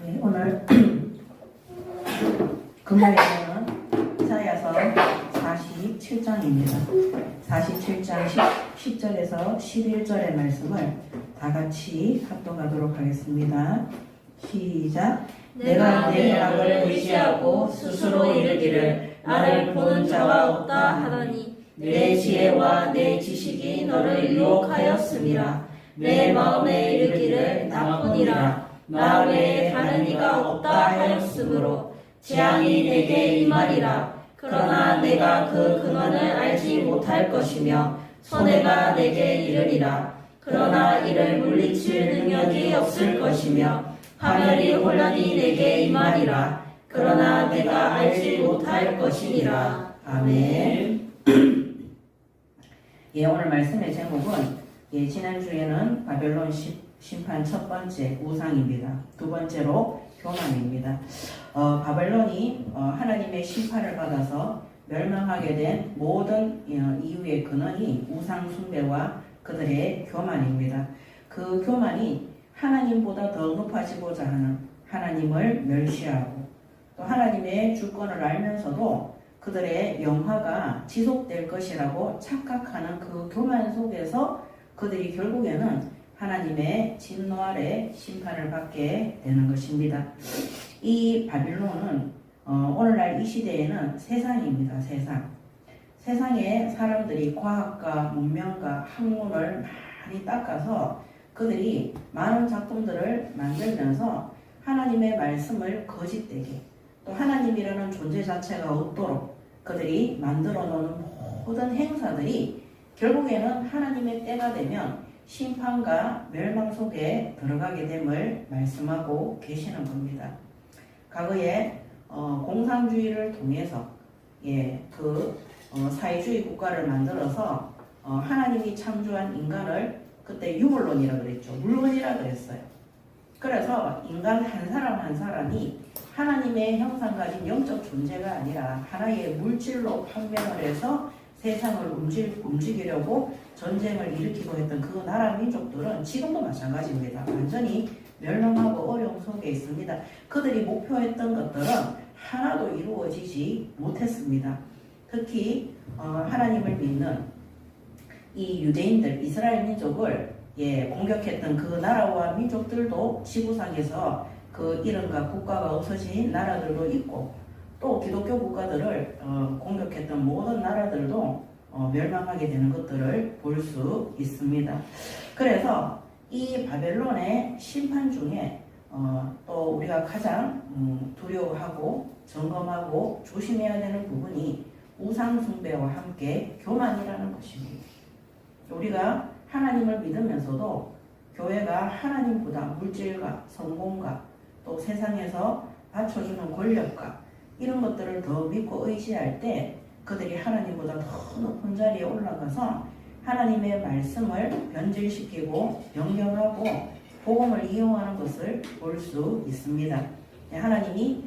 네, 오늘 금요일에는 이사야서 47장입니다. 47장 10절에서 11절의 말씀을 다 같이 합독하도록 하겠습니다. 시작. 내가 내 악을 의지하고 스스로 이르기를 나를 보는 자가 없다 하더니 내 지혜와 내 지식이 너를 유혹하였음이라. 내 마음에 이르기를 나뿐이라 나 외에 다른 이가 없다 하였으므로 재앙이 내게 임하리라. 그러나 내가 그 근원을 알지 못할 것이며 손해가 내게 이르리라. 그러나 이를 물리칠 능력이 없을 것이며 파멸이 혼란이 내게 임하리라. 그러나 내가 알지 못할 것이니라. 아멘. 예, 오늘 말씀의 제목은 지난주에는 바벨론 심판 첫 번째 우상입니다. 두 번째로 교만입니다. 바벨론이 하나님의 심판을 받아서 멸망하게 된 모든 이유의 근원이 우상 숭배와 그들의 교만입니다. 그 교만이 하나님보다 더 높아지고자 하는 하나님을 멸시하고 또 하나님의 주권을 알면서도 그들의 영화가 지속될 것이라고 착각하는 그 교만 속에서 그들이 결국에는 하나님의 진노 아래 심판을 받게 되는 것입니다. 이 바빌론은 오늘날 이 시대에는 세상입니다. 세상에 사람들이 과학과 문명과 학문을 많이 닦아서 그들이 많은 작품들을 만들면서 하나님의 말씀을 거짓되게 또 하나님이라는 존재 자체가 없도록 그들이 만들어 놓은 모든 행사들이 결국에는 하나님의 때가 되면 심판과 멸망 속에 들어가게 됨을 말씀하고 계시는 겁니다. 과거에 공산주의를 통해서 사회주의 국가를 만들어서 하나님이 창조한 인간을 그때 유물론이라 그랬죠. 물건이라 그랬어요. 그래서 인간 한 사람 한 사람이 하나님의 형상 가진 영적 존재가 아니라 하나의 물질로 판명을 해서 세상을 움직이려고 전쟁을 일으키고 했던 그 나라 민족들은 지금도 마찬가지입니다. 완전히 멸망하고 어려움 속에 있습니다. 그들이 목표했던 것들은 하나도 이루어지지 못했습니다. 특히 하나님을 믿는 이 유대인들, 이스라엘 민족을 공격했던 그 나라와 민족들도 지구상에서 그 이름과 국가가 없어진 나라들도 있고 또 기독교 국가들을 공격했던 모든 나라들도 멸망하게 되는 것들을 볼 수 있습니다. 그래서 이 바벨론의 심판 중에 또 우리가 가장 두려워하고 점검하고 조심해야 되는 부분이 우상 숭배와 함께 교만이라는 것입니다. 우리가 하나님을 믿으면서도 교회가 하나님보다 물질과 성공과 또 세상에서 받쳐주는 권력과 이런 것들을 더 믿고 의지할 때 그들이 하나님보다 더 높은 자리에 올라가서 하나님의 말씀을 변질시키고 변경하고 복음을 이용하는 것을 볼 수 있습니다. 하나님이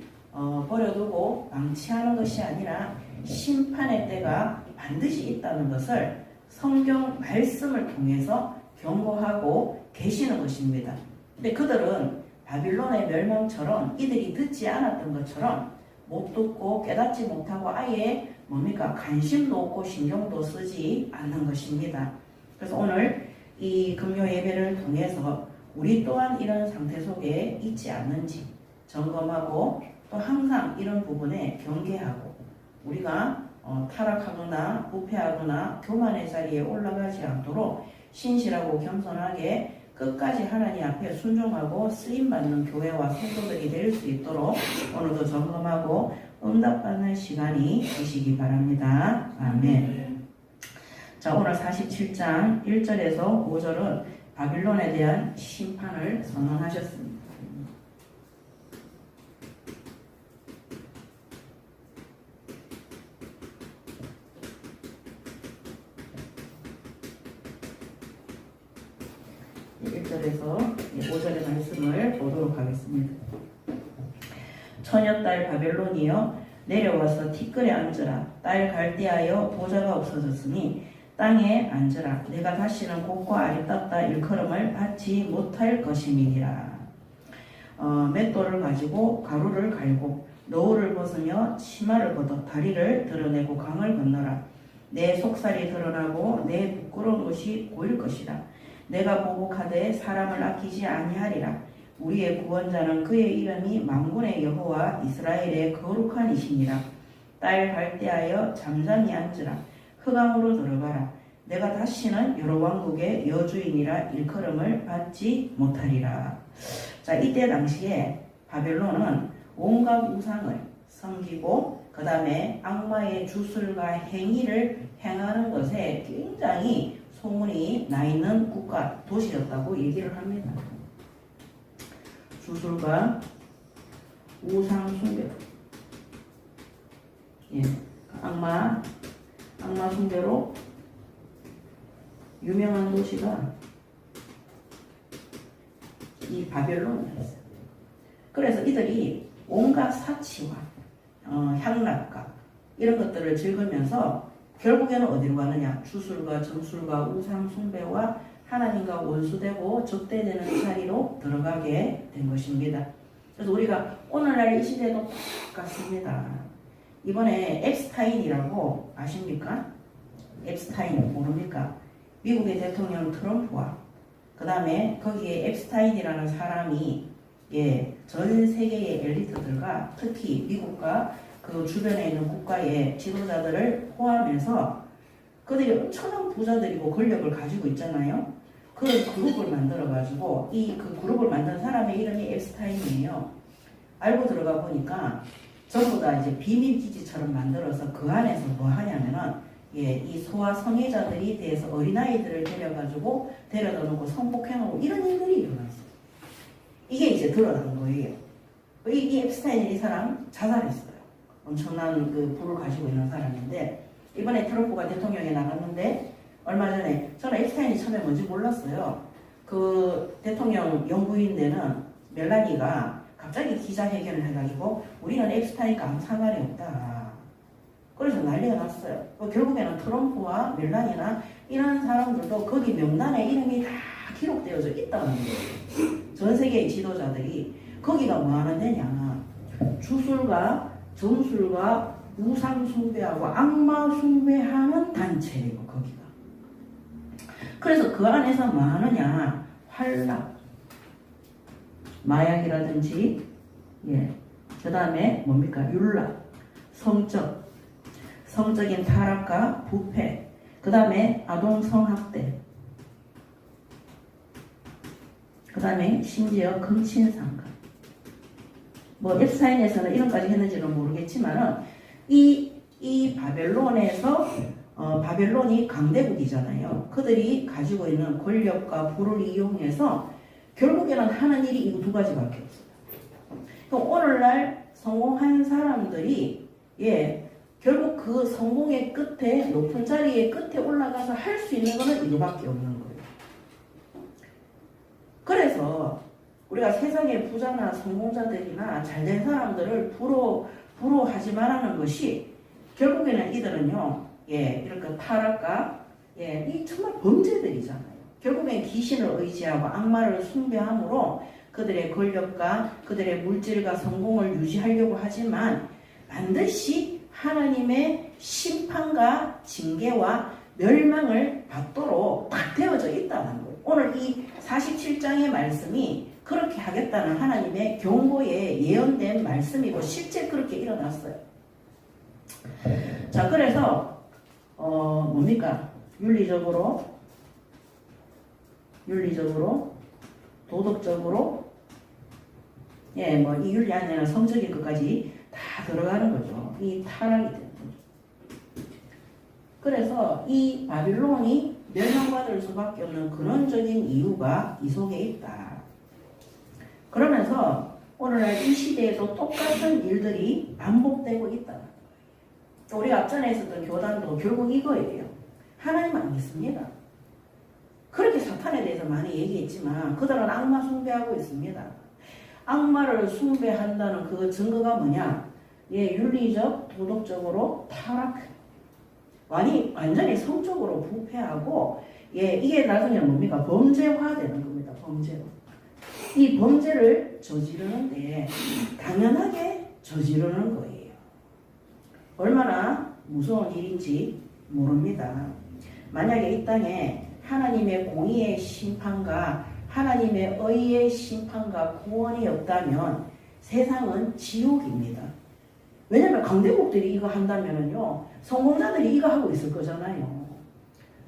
버려두고 방치하는 것이 아니라 심판의 때가 반드시 있다는 것을 성경 말씀을 통해서 경고하고 계시는 것입니다. 근데 그들은 바빌론의 멸망처럼 이들이 듣지 않았던 것처럼 못 듣고 깨닫지 못하고 아예 관심도 없고 신경도 쓰지 않는 것입니다. 그래서 오늘 이 금요 예배를 통해서 우리 또한 이런 상태 속에 있지 않는지 점검하고 또 항상 이런 부분에 경계하고 우리가 타락하거나 부패하거나 교만의 자리에 올라가지 않도록 신실하고 겸손하게 끝까지 하나님 앞에 순종하고 쓰임받는 교회와 성도들이 될 수 있도록 오늘도 점검하고 응답받는 시간이 되시기 바랍니다. 아멘. 자, 오늘 47장 1절에서 5절은 바빌론에 대한 심판을 선언하셨습니다. 에서 5절의 말씀을 보도록 하겠습니다. 처녀딸 바벨론이여 내려와서 티끌에 앉으라. 딸 갈대하여 보좌가 없어졌으니 땅에 앉으라. 내가 다시는 곡과 아리따다 일컬음을 받지 못할 것임이니라. 맷돌을 가지고 가루를 갈고 너울을 벗으며 치마를 벗어 다리를 드러내고 강을 건너라. 내 속살이 드러나고 내 부끄러운 것이 보일 것이라. 내가 보복하되 사람을 아끼지 아니하리라. 우리의 구원자는 그의 이름이 만군의 여호와 이스라엘의 거룩한 이시니라. 딸 발대하여 잠잠히 앉으라. 흑암으로 들어가라. 내가 다시는 여러 왕국의 여주인이라 일컬음을 받지 못하리라. 자, 이때 당시에 바벨론은 온갖 우상을 섬기고 그 다음에 악마의 주술과 행위를 행하는 것에 굉장히 소문이 나 있는 국가, 도시였다고 얘기를 합니다. 주술과 우상 숭배, 예, 악마 숭배로 유명한 도시가 이 바벨론이었어요. 그래서 이들이 온갖 사치와 향락과 이런 것들을 즐기면서 결국에는 어디로 가느냐? 주술과 점술과 우상 숭배와 하나님과 원수되고 적대되는 자리로 들어가게 된 것입니다. 그래서 우리가 오늘날 이 시대도 똑같습니다. 이번에 앱스타인이라고 아십니까? 앱스타인 모릅니까? 미국의 대통령 트럼프와 그 다음에 거기에 앱스타인이라는 사람이 전 세계의 엘리트들과 특히 미국과 그 주변에 있는 국가의 지도자들을 포함해서 그들이 엄청난 부자들이고 권력을 가지고 있잖아요. 그 그룹을 만들어가지고 그 그룹을 만든 사람의 이름이 앱스타인이에요. 알고 들어가 보니까 전부 다 이제 비밀 기지처럼 만들어서 그 안에서 뭐 하냐면은 이 소아 성애자들이 대해서 어린아이들을 데려다 놓고 성폭행하고 이런 일들이 일어났어요. 이게 이제 드러난 거예요. 이 앱스타인 이 사람 자살했어요. 엄청난 그 부를 가지고 있는 사람인데 이번에 트럼프가 대통령에 나갔는데 얼마 전에 저는 앱스타인이 처음에 뭔지 몰랐어요. 그 대통령 영부인 되는 멜라니가 갑자기 기자회견을 해가지고 우리는 앱스타인과 아무 상관이 없다. 그래서 난리가 났어요. 결국에는 트럼프와 멜라니나 이런 사람들도 거기 명단에 이름이 다 기록되어져 있다는 거예요. 전 세계의 지도자들이 거기가 뭐 하는 데냐. 주술과 점술과 우상 숭배하고 악마 숭배하는 단체예요. 거기가. 그래서 그 안에서 뭐 하느냐. 활락, 마약이라든지 그 다음에 뭡니까? 율락, 성적인 타락과 부패, 그 다음에 아동 성학대, 그 다음에 심지어 금친상간. 뭐 앱스타인에서는 이런까지 했는지는 모르겠지만은 이 바벨론에서 바벨론이 강대국이잖아요. 그들이 가지고 있는 권력과 부를 이용해서 결국에는 하는 일이 이거 두 가지밖에 없어요. 그럼 오늘날 성공한 사람들이 결국 그 성공의 끝에 높은 자리의 끝에 올라가서 할 수 있는 것은 이거밖에 없는 거예요. 그래서 우리가 세상의 부자나 성공자들이나 잘된 사람들을 부러워하지 말라는 것이 결국에는 이들은요, 이렇게 타락과 이 정말 범죄들이잖아요. 결국엔 귀신을 의지하고 악마를 숭배함으로 그들의 권력과 그들의 물질과 성공을 유지하려고 하지만 반드시 하나님의 심판과 징계와 멸망을 받도록 딱 되어져 있다는 거예요. 오늘 이 47장의 말씀이 그렇게 하겠다는 하나님의 경고에 예언된 말씀이고 실제 그렇게 일어났어요. 자, 그래서 뭡니까? 윤리적으로, 도덕적으로, 뭐 이 윤리 안에는 성적인 것까지 다 들어가는 거죠. 이 타락이 되는 거죠. 그래서 이 바빌론이 멸망받을 수밖에 없는 근원적인 이유가 이 속에 있다. 그러면서 오늘날 이 시대에도 똑같은 일들이 반복되고 있다. 우리가 앞전에 있었던 교단도 결국 이거예요. 하나님 안 믿습니다. 그렇게 사탄에 대해서 많이 얘기했지만 그들은 악마 숭배하고 있습니다. 악마를 숭배한다는 그 증거가 뭐냐? 윤리적, 도덕적으로 타락, 완전히 성적으로 부패하고, 이게 나중에 뭡니까? 범죄화되는 겁니다. 범죄로. 이 범죄를 저지르는데 당연하게 저지르는 거예요. 얼마나 무서운 일인지 모릅니다. 만약에 이 땅에 하나님의 공의의 심판과 하나님의 의의 심판과 구원이 없다면 세상은 지옥입니다. 왜냐하면 강대국들이 이거 한다면요, 성공자들이 이거 하고 있을 거잖아요.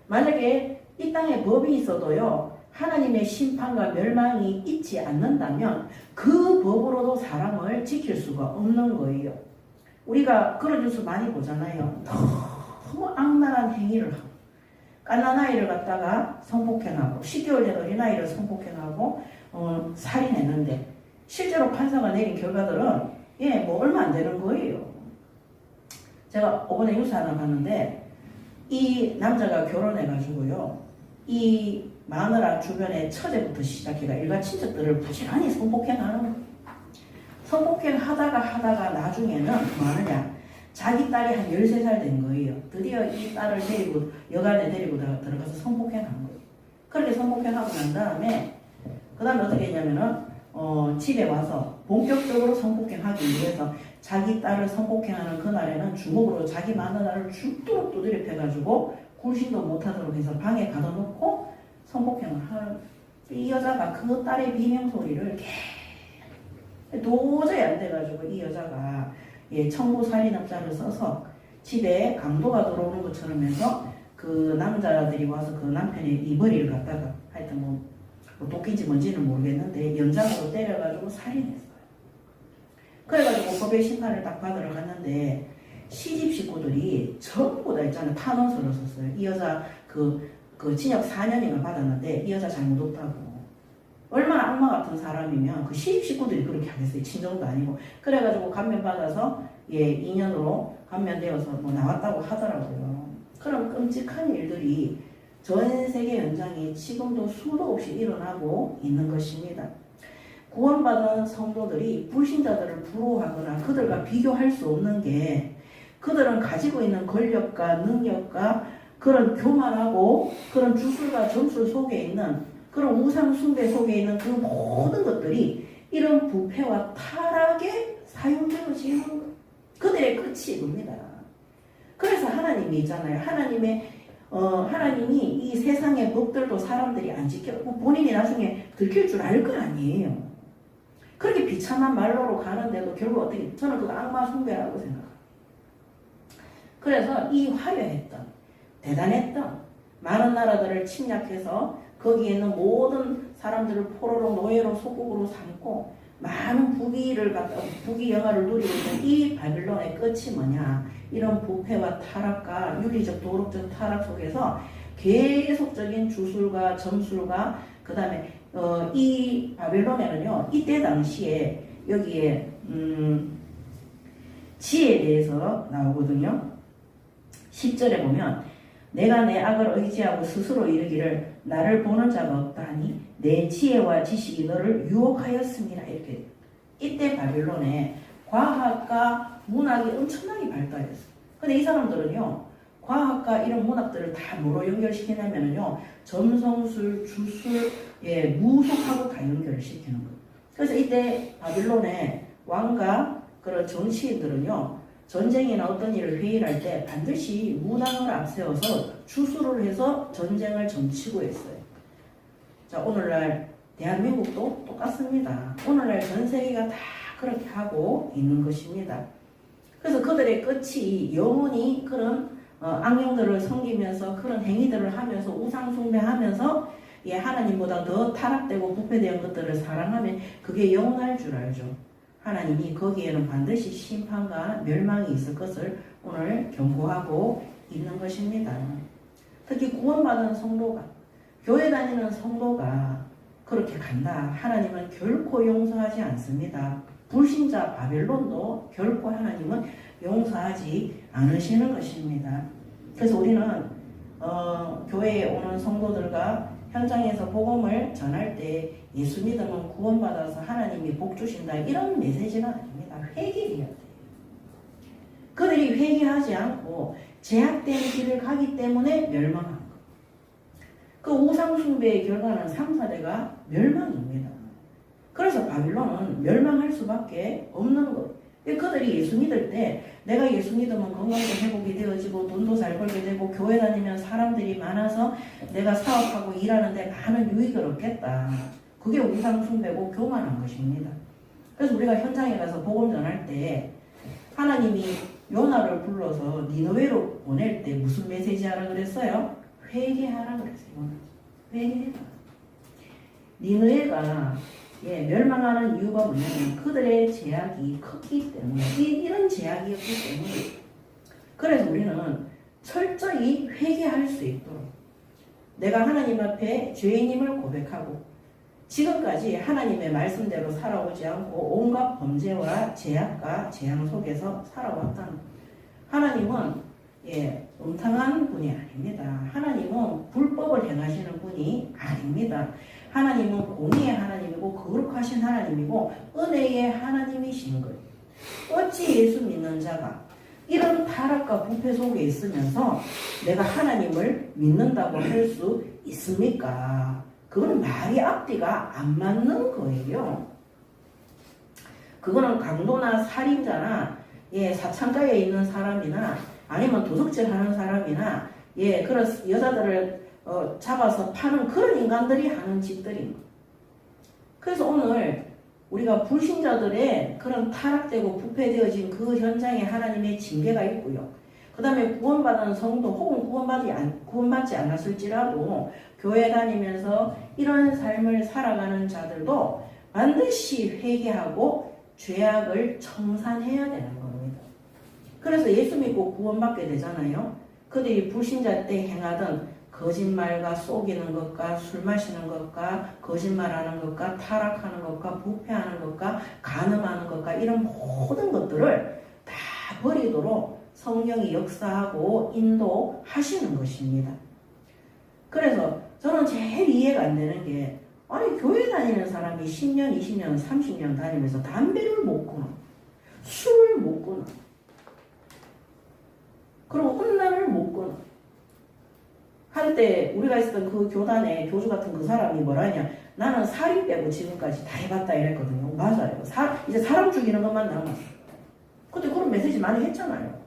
만약에 이 땅에 법이 있어도요, 하나님의 심판과 멸망이 있지 않는다면 그 법으로도 사람을 지킬 수가 없는 거예요. 우리가 그런 뉴스 많이 보잖아요. 너무 악랄한 행위를 하고, 갓난아이를 갖다가 성폭행하고 10개월 된 어린아이를 성폭행하고 살인했는데 실제로 판사가 내린 결과들은 뭐 얼마 안 되는 거예요. 제가 이번에 뉴스 하나 봤는데 이 남자가 결혼해가지고요, 이 마누라 주변에 처제부터 시작해가 일가 친척들을 부지런히 성폭행하는 거예요. 성폭행하다가 나중에는 뭐 하느냐, 자기 딸이 한 13살 된 거예요. 드디어 이 딸을 데리고 여간에 데리고 들어가서 성폭행한 거예요. 그렇게 성폭행하고 난 다음에 그 다음에 어떻게 했냐면은 집에 와서 본격적으로 성폭행하기 위해서 자기 딸을 성폭행하는 그날에는 주먹으로 자기 마누라를 죽도록 두드려 패가지고 굴신도 못하도록 해서 방에 가둬놓고 성폭행을 하는, 이 여자가 그 딸의 비명소리를 도저히 안 돼가지고 이 여자가 청부살인업자를 써서 집에 강도가 들어오는 것처럼 해서 그 남자들이 와서 그 남편의 이 머리를 갖다가 하여튼 뭐 도끼인지 뭔지는 모르겠는데 연장으로 때려가지고 살인했어요. 그래가지고 법의 심판을 딱 받으러 갔는데 시집 식구들이 전부 다 있잖아요. 탄원서를 썼어요. 이 여자 그 징역 4년인가 받았는데 이 여자 잘못 없다고. 얼마나 악마 같은 사람이면 그 시집 식구들이 그렇게 하겠어요. 친정도 아니고. 그래가지고 감면받아서 2년으로 감면되어서 뭐 나왔다고 하더라고요. 그런 끔찍한 일들이 전 세계 현장에 지금도 수도 없이 일어나고 있는 것입니다. 구원받은 성도들이 불신자들을 부러워하거나 그들과 비교할 수 없는 게, 그들은 가지고 있는 권력과 능력과 그런 교만하고 그런 주술과 점술 속에 있는 그런 우상 숭배 속에 있는 그 모든 것들이 이런 부패와 타락에 사용되어지는 것. 그들의 끝이 이겁니다. 그래서 하나님이 있잖아요. 하나님이 이 세상의 법들도 사람들이 안 지켜고 본인이 나중에 들킬 줄 알 거 아니에요. 그렇게 비참한 말로로 가는데도 결국 어떻게, 저는 그거 악마 숭배라고 생각합니다. 그래서 이 화려했던, 대단했던 많은 나라들을 침략해서 거기에 있는 모든 사람들을 포로로 노예로 소국으로 삼고 많은 부귀 영화를 누리고 있는 이 바빌론의 끝이 뭐냐, 이런 부패와 타락과 윤리적 도덕적 타락 속에서 계속적인 주술과 점술과 그 다음에 이 바빌론에는요, 이때 당시에 여기에 지혜에 대해서 나오거든요. 10절에 보면 내가 내 악을 의지하고 스스로 이르기를 나를 보는 자가 없다니 내 지혜와 지식이 너를 유혹하였습니다. 이렇게. 이때 바빌론에 과학과 문학이 엄청나게 발달했어요. 근데 이 사람들은요, 과학과 이런 문학들을 다 뭐로 연결시키냐면요, 점성술, 주술, 무속하고 다 연결을 시키는 거예요. 그래서 이때 바빌론의 왕과 그런 정치인들은요, 전쟁이나 어떤 일을 회의를 할 때 반드시 무당을 앞세워서 주술을 해서 전쟁을 점치고 했어요. 자, 오늘날 대한민국도 똑같습니다. 오늘날 전 세계가 다 그렇게 하고 있는 것입니다. 그래서 그들의 끝이 영원히 그런 악령들을 섬기면서 그런 행위들을 하면서 우상숭배하면서 하나님보다 더 타락되고 부패된 것들을 사랑하면 그게 영원할 줄 알죠. 하나님이 거기에는 반드시 심판과 멸망이 있을 것을 오늘 경고하고 있는 것입니다. 특히 구원받은 성도가, 교회 다니는 성도가 그렇게 간다. 하나님은 결코 용서하지 않습니다. 불신자 바벨론도 결코 하나님은 용서하지 않으시는 것입니다. 그래서 우리는 교회에 오는 성도들과 현장에서 복음을 전할 때 예수 믿으면 구원받아서 하나님이 복 주신다, 이런 메시지는 아닙니다. 회개해야 돼요. 그들이 회개하지 않고 제약된 길을 가기 때문에 멸망한 것. 그 우상숭배의 결과는 3, 4대가 멸망입니다. 그래서 바빌론은 멸망할 수밖에 없는 거예요. 그들이 예수 믿을 때 내가 예수 믿으면 건강도 회복이 되어지고 돈도 잘 벌게 되고 교회 다니면 사람들이 많아서 내가 사업하고 일하는데 많은 유익을 얻겠다. 그게 우상 숭배고 교만한 것입니다. 그래서 우리가 현장에 가서 복음 전할 때 하나님이 요나를 불러서 니느웨로 보낼 때 무슨 메시지 하라 그랬어요? 회개하라 그랬어요. 회개해라. 니느웨가 멸망하는 이유가 뭐냐면 그들의 제약이 컸기 때문에 이런 제약이었기 때문에 그래서 우리는 철저히 회개할 수 있도록 내가 하나님 앞에 죄인임을 고백하고 지금까지 하나님의 말씀대로 살아오지 않고 온갖 범죄와 제약과 재앙 속에서 살아왔다는 거예요. 하나님은 음탕한 분이 아닙니다. 하나님은 불법을 행하시는 분이 아닙니다. 하나님은 공의의 하나님이고 거룩하신 하나님이고 은혜의 하나님이신 거예요. 어찌 예수 믿는 자가 이런 타락과 부패 속에 있으면서 내가 하나님을 믿는다고 할 수 있습니까? 그건 말이 앞뒤가 안 맞는 거예요. 그거는 강도나 살인자나 사창가에 있는 사람이나 아니면 도둑질 하는 사람이나 그런 여자들을 잡아서 파는 그런 인간들이 하는 짓들인 거예요. 그래서 오늘 우리가 불신자들의 그런 타락되고 부패되어진 그 현장에 하나님의 징계가 있고요. 그 다음에 구원받은 성도 혹은 구원받지 않았을지라도 교회 다니면서 이런 삶을 살아가는 자들도 반드시 회개하고 죄악을 청산해야 되는 겁니다. 그래서 예수 믿고 구원받게 되잖아요. 그들이 불신자 때 행하던 거짓말과 속이는 것과 술 마시는 것과 거짓말하는 것과 타락하는 것과 부패하는 것과 간음하는 것과 이런 모든 것들을 다 버리도록 성령이 역사하고 인도하시는 것입니다. 그래서 저는 제일 이해가 안 되는 게 아니 교회 다니는 사람이 10년, 20년, 30년 다니면서 담배를 못 끊어 술을 못 끊어 그리고 혼란을 못 끊어 한때 우리가 있었던 그 교단에 교주 같은 그 사람이 뭐라냐 나는 살인 빼고 지금까지 다 해봤다 이랬거든요. 맞아요. 이제 사람 죽이는 것만 남았어. 근데 그런 메시지 많이 했잖아요.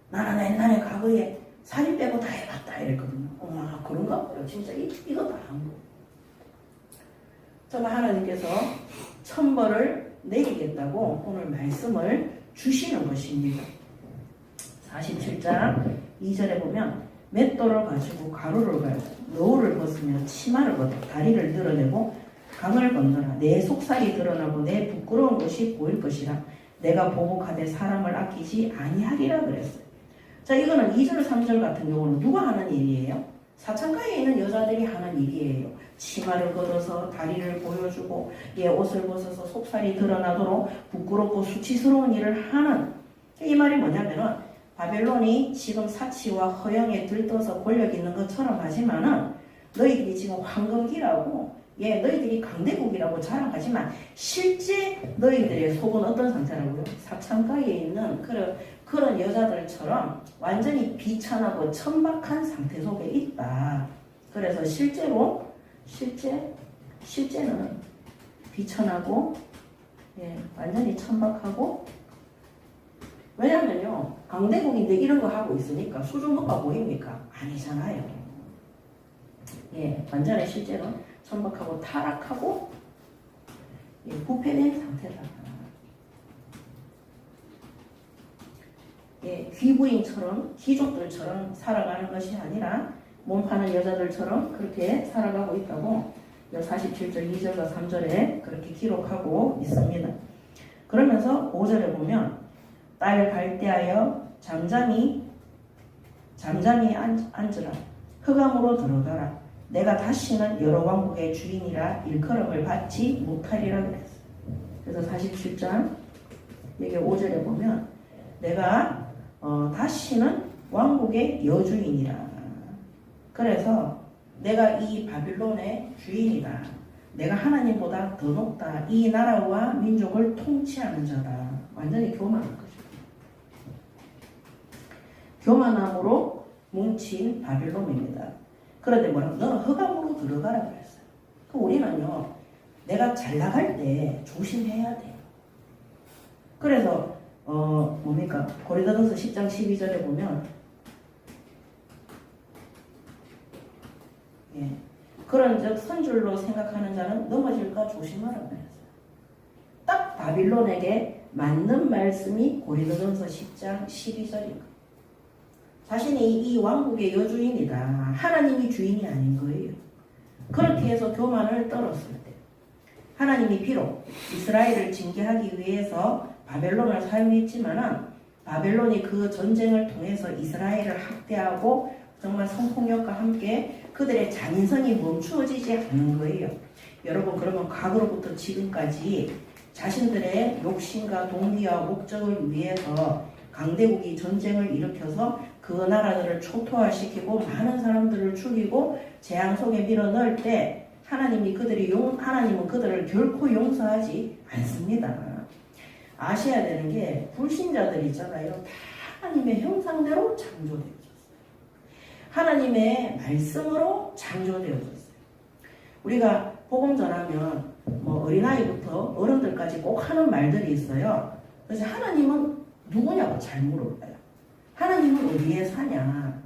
나는 옛날에 과거에 살인 빼고 다 해봤다 이랬거든요. 어머 그런가 봐요. 진짜 이거 다 한 거. 정말 하나님께서 천벌을 내리겠다고 오늘 말씀을 주시는 것입니다. 47장 2절에 보면 맷돌을 가지고 가루를 갈고 노울을 벗으며 치마를 벗어 다리를 드러내고 강을 건너라. 내 속살이 드러나고 내 부끄러운 것이 보일 것이라. 내가 보복하되 사람을 아끼지 아니하리라 그랬어요. 자, 이거는 2절 3절 같은 경우는 누가 하는 일이에요? 사창가에 있는 여자들이 하는 일이에요. 치마를 걷어서 다리를 보여주고 옷을 벗어서 속살이 드러나도록 부끄럽고 수치스러운 일을 하는 이 말이 뭐냐면은 바벨론이 지금 사치와 허영에 들떠서 권력 있는 것처럼 하지만은 너희들이 지금 황금기라고 너희들이 강대국이라고 자랑하지만 실제 너희들의 속은 어떤 상태라고요? 사창가에 있는 그런 여자들처럼 완전히 비천하고 천박한 상태 속에 있다. 그래서 실제는 비천하고 완전히 천박하고 왜냐면요 강대국인데 이런 거 하고 있으니까 수준급가 보입니까? 아니잖아요. 완전히 실제로 천박하고 타락하고 부패된 상태다. 귀부인처럼 귀족들처럼 살아가는 것이 아니라 몸 파는 여자들처럼 그렇게 살아가고 있다고 47절 2절과 3절에 그렇게 기록하고 있습니다. 그러면서 5절에 보면 딸 갈대하여 잠잠히 앉으라. 흑암으로 들어가라. 내가 다시는 여러 왕국의 주인이라 일컬음을 받지 못하리라 그랬어요. 그래서 47장 여기 5절에 보면 내가 다시는 왕국의 여주인이라. 그래서 내가 이 바빌론의 주인이다. 내가 하나님보다 더 높다. 이 나라와 민족을 통치하는 자다. 완전히 교만한 거죠. 교만함으로 뭉친 바빌론입니다. 그런데 뭐라고? 너는 흑암으로 들어가라 그랬어요. 우리는요 내가 잘 나갈 때 조심해야 돼요. 그래서 뭡니까? 고린도전서 10장 12절에 보면 그런즉 선줄로 생각하는 자는 넘어질까 조심하라고 했어요. 딱 바빌론에게 맞는 말씀이 고린도전서 10장 12절인 거예요. 자신이 이 왕국의 여주인이다. 하나님이 주인이 아닌 거예요. 그렇게 해서 교만을 떨었을 때 하나님이 비록 이스라엘을 징계하기 위해서 바벨론을 사용했지만은 바벨론이 그 전쟁을 통해서 이스라엘을 학대하고 정말 성폭력과 함께 그들의 잔인성이 멈추어지지 않는 거예요. 여러분, 그러면 과거로부터 지금까지 자신들의 욕심과 동기와 목적을 위해서 강대국이 전쟁을 일으켜서 그 나라들을 초토화시키고 많은 사람들을 죽이고 재앙 속에 밀어넣을 때 하나님은 그들을 결코 용서하지 않습니다. 아셔야 되는 게 불신자들 있잖아요. 다 하나님의 형상대로 창조되어졌어요. 하나님의 말씀으로 창조되어졌어요. 우리가 복음 전하면 어린아이부터 어른들까지 꼭 하는 말들이 있어요. 그래서 하나님은 누구냐고 잘 물어봐요. 하나님은 어디에 사냐?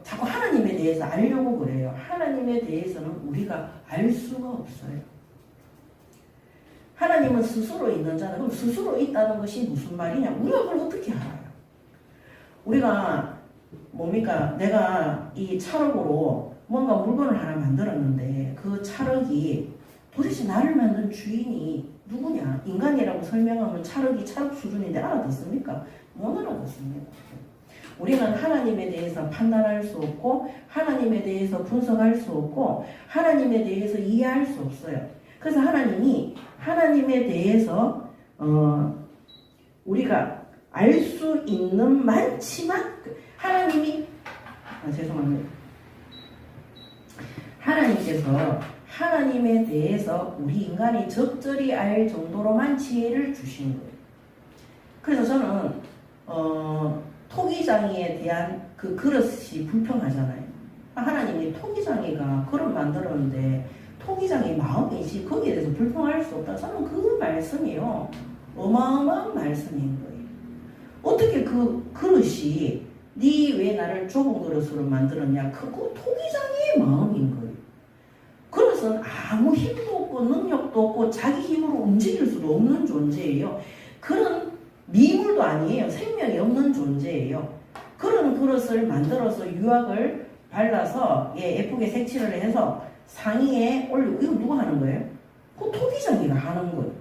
자꾸 하나님에 대해서 알려고 그래요. 하나님에 대해서는 우리가 알 수가 없어요. 하나님은 스스로 있는 자는, 그럼 스스로 있다는 것이 무슨 말이냐? 우리가 그걸 어떻게 알아요? 우리가 뭡니까? 내가 이 찰흙으로 뭔가 물건을 하나 만들었는데 그 찰흙이 도대체 나를 만든 주인이 누구냐? 인간이라고 설명하면 찰흙이 찰흙 수준인데 알아듣습니까? 못 알아듣습니다. 우리는 하나님에 대해서 판단할 수 없고 하나님에 대해서 분석할 수 없고 하나님에 대해서 이해할 수 없어요. 그래서 하나님이 하나님에 대해서 우리가 알 수 있는 많지만 하나님이 죄송합니다. 하나님께서 하나님에 대해서 우리 인간이 적절히 알 정도로만 지혜를 주신 거예요. 그래서 저는 토기장이에 대한 그 그릇이 불평하잖아요. 하나님이 토기장이가 그릇 만들었는데 토기장의 마음이지 거기에 대해서 불평할 수 없다. 저는 그 말씀이요. 어마어마한 말씀인 거예요. 어떻게 그 그릇이 네 왜 나를 좁은 그릇으로 만들었냐? 그거 토기장의 마음인 거예요. 그것은 아무 힘도 없고 능력도 없고 자기 힘으로 움직일 수도 없는 존재예요. 그런 미물도 아니에요. 생명이 없는 존재예요. 그런 그릇을 만들어서 유약을 발라서 예쁘게 색칠을 해서 상의에 올리고 이거 누가 하는 거예요? 그 토기장이가 하는 거예요.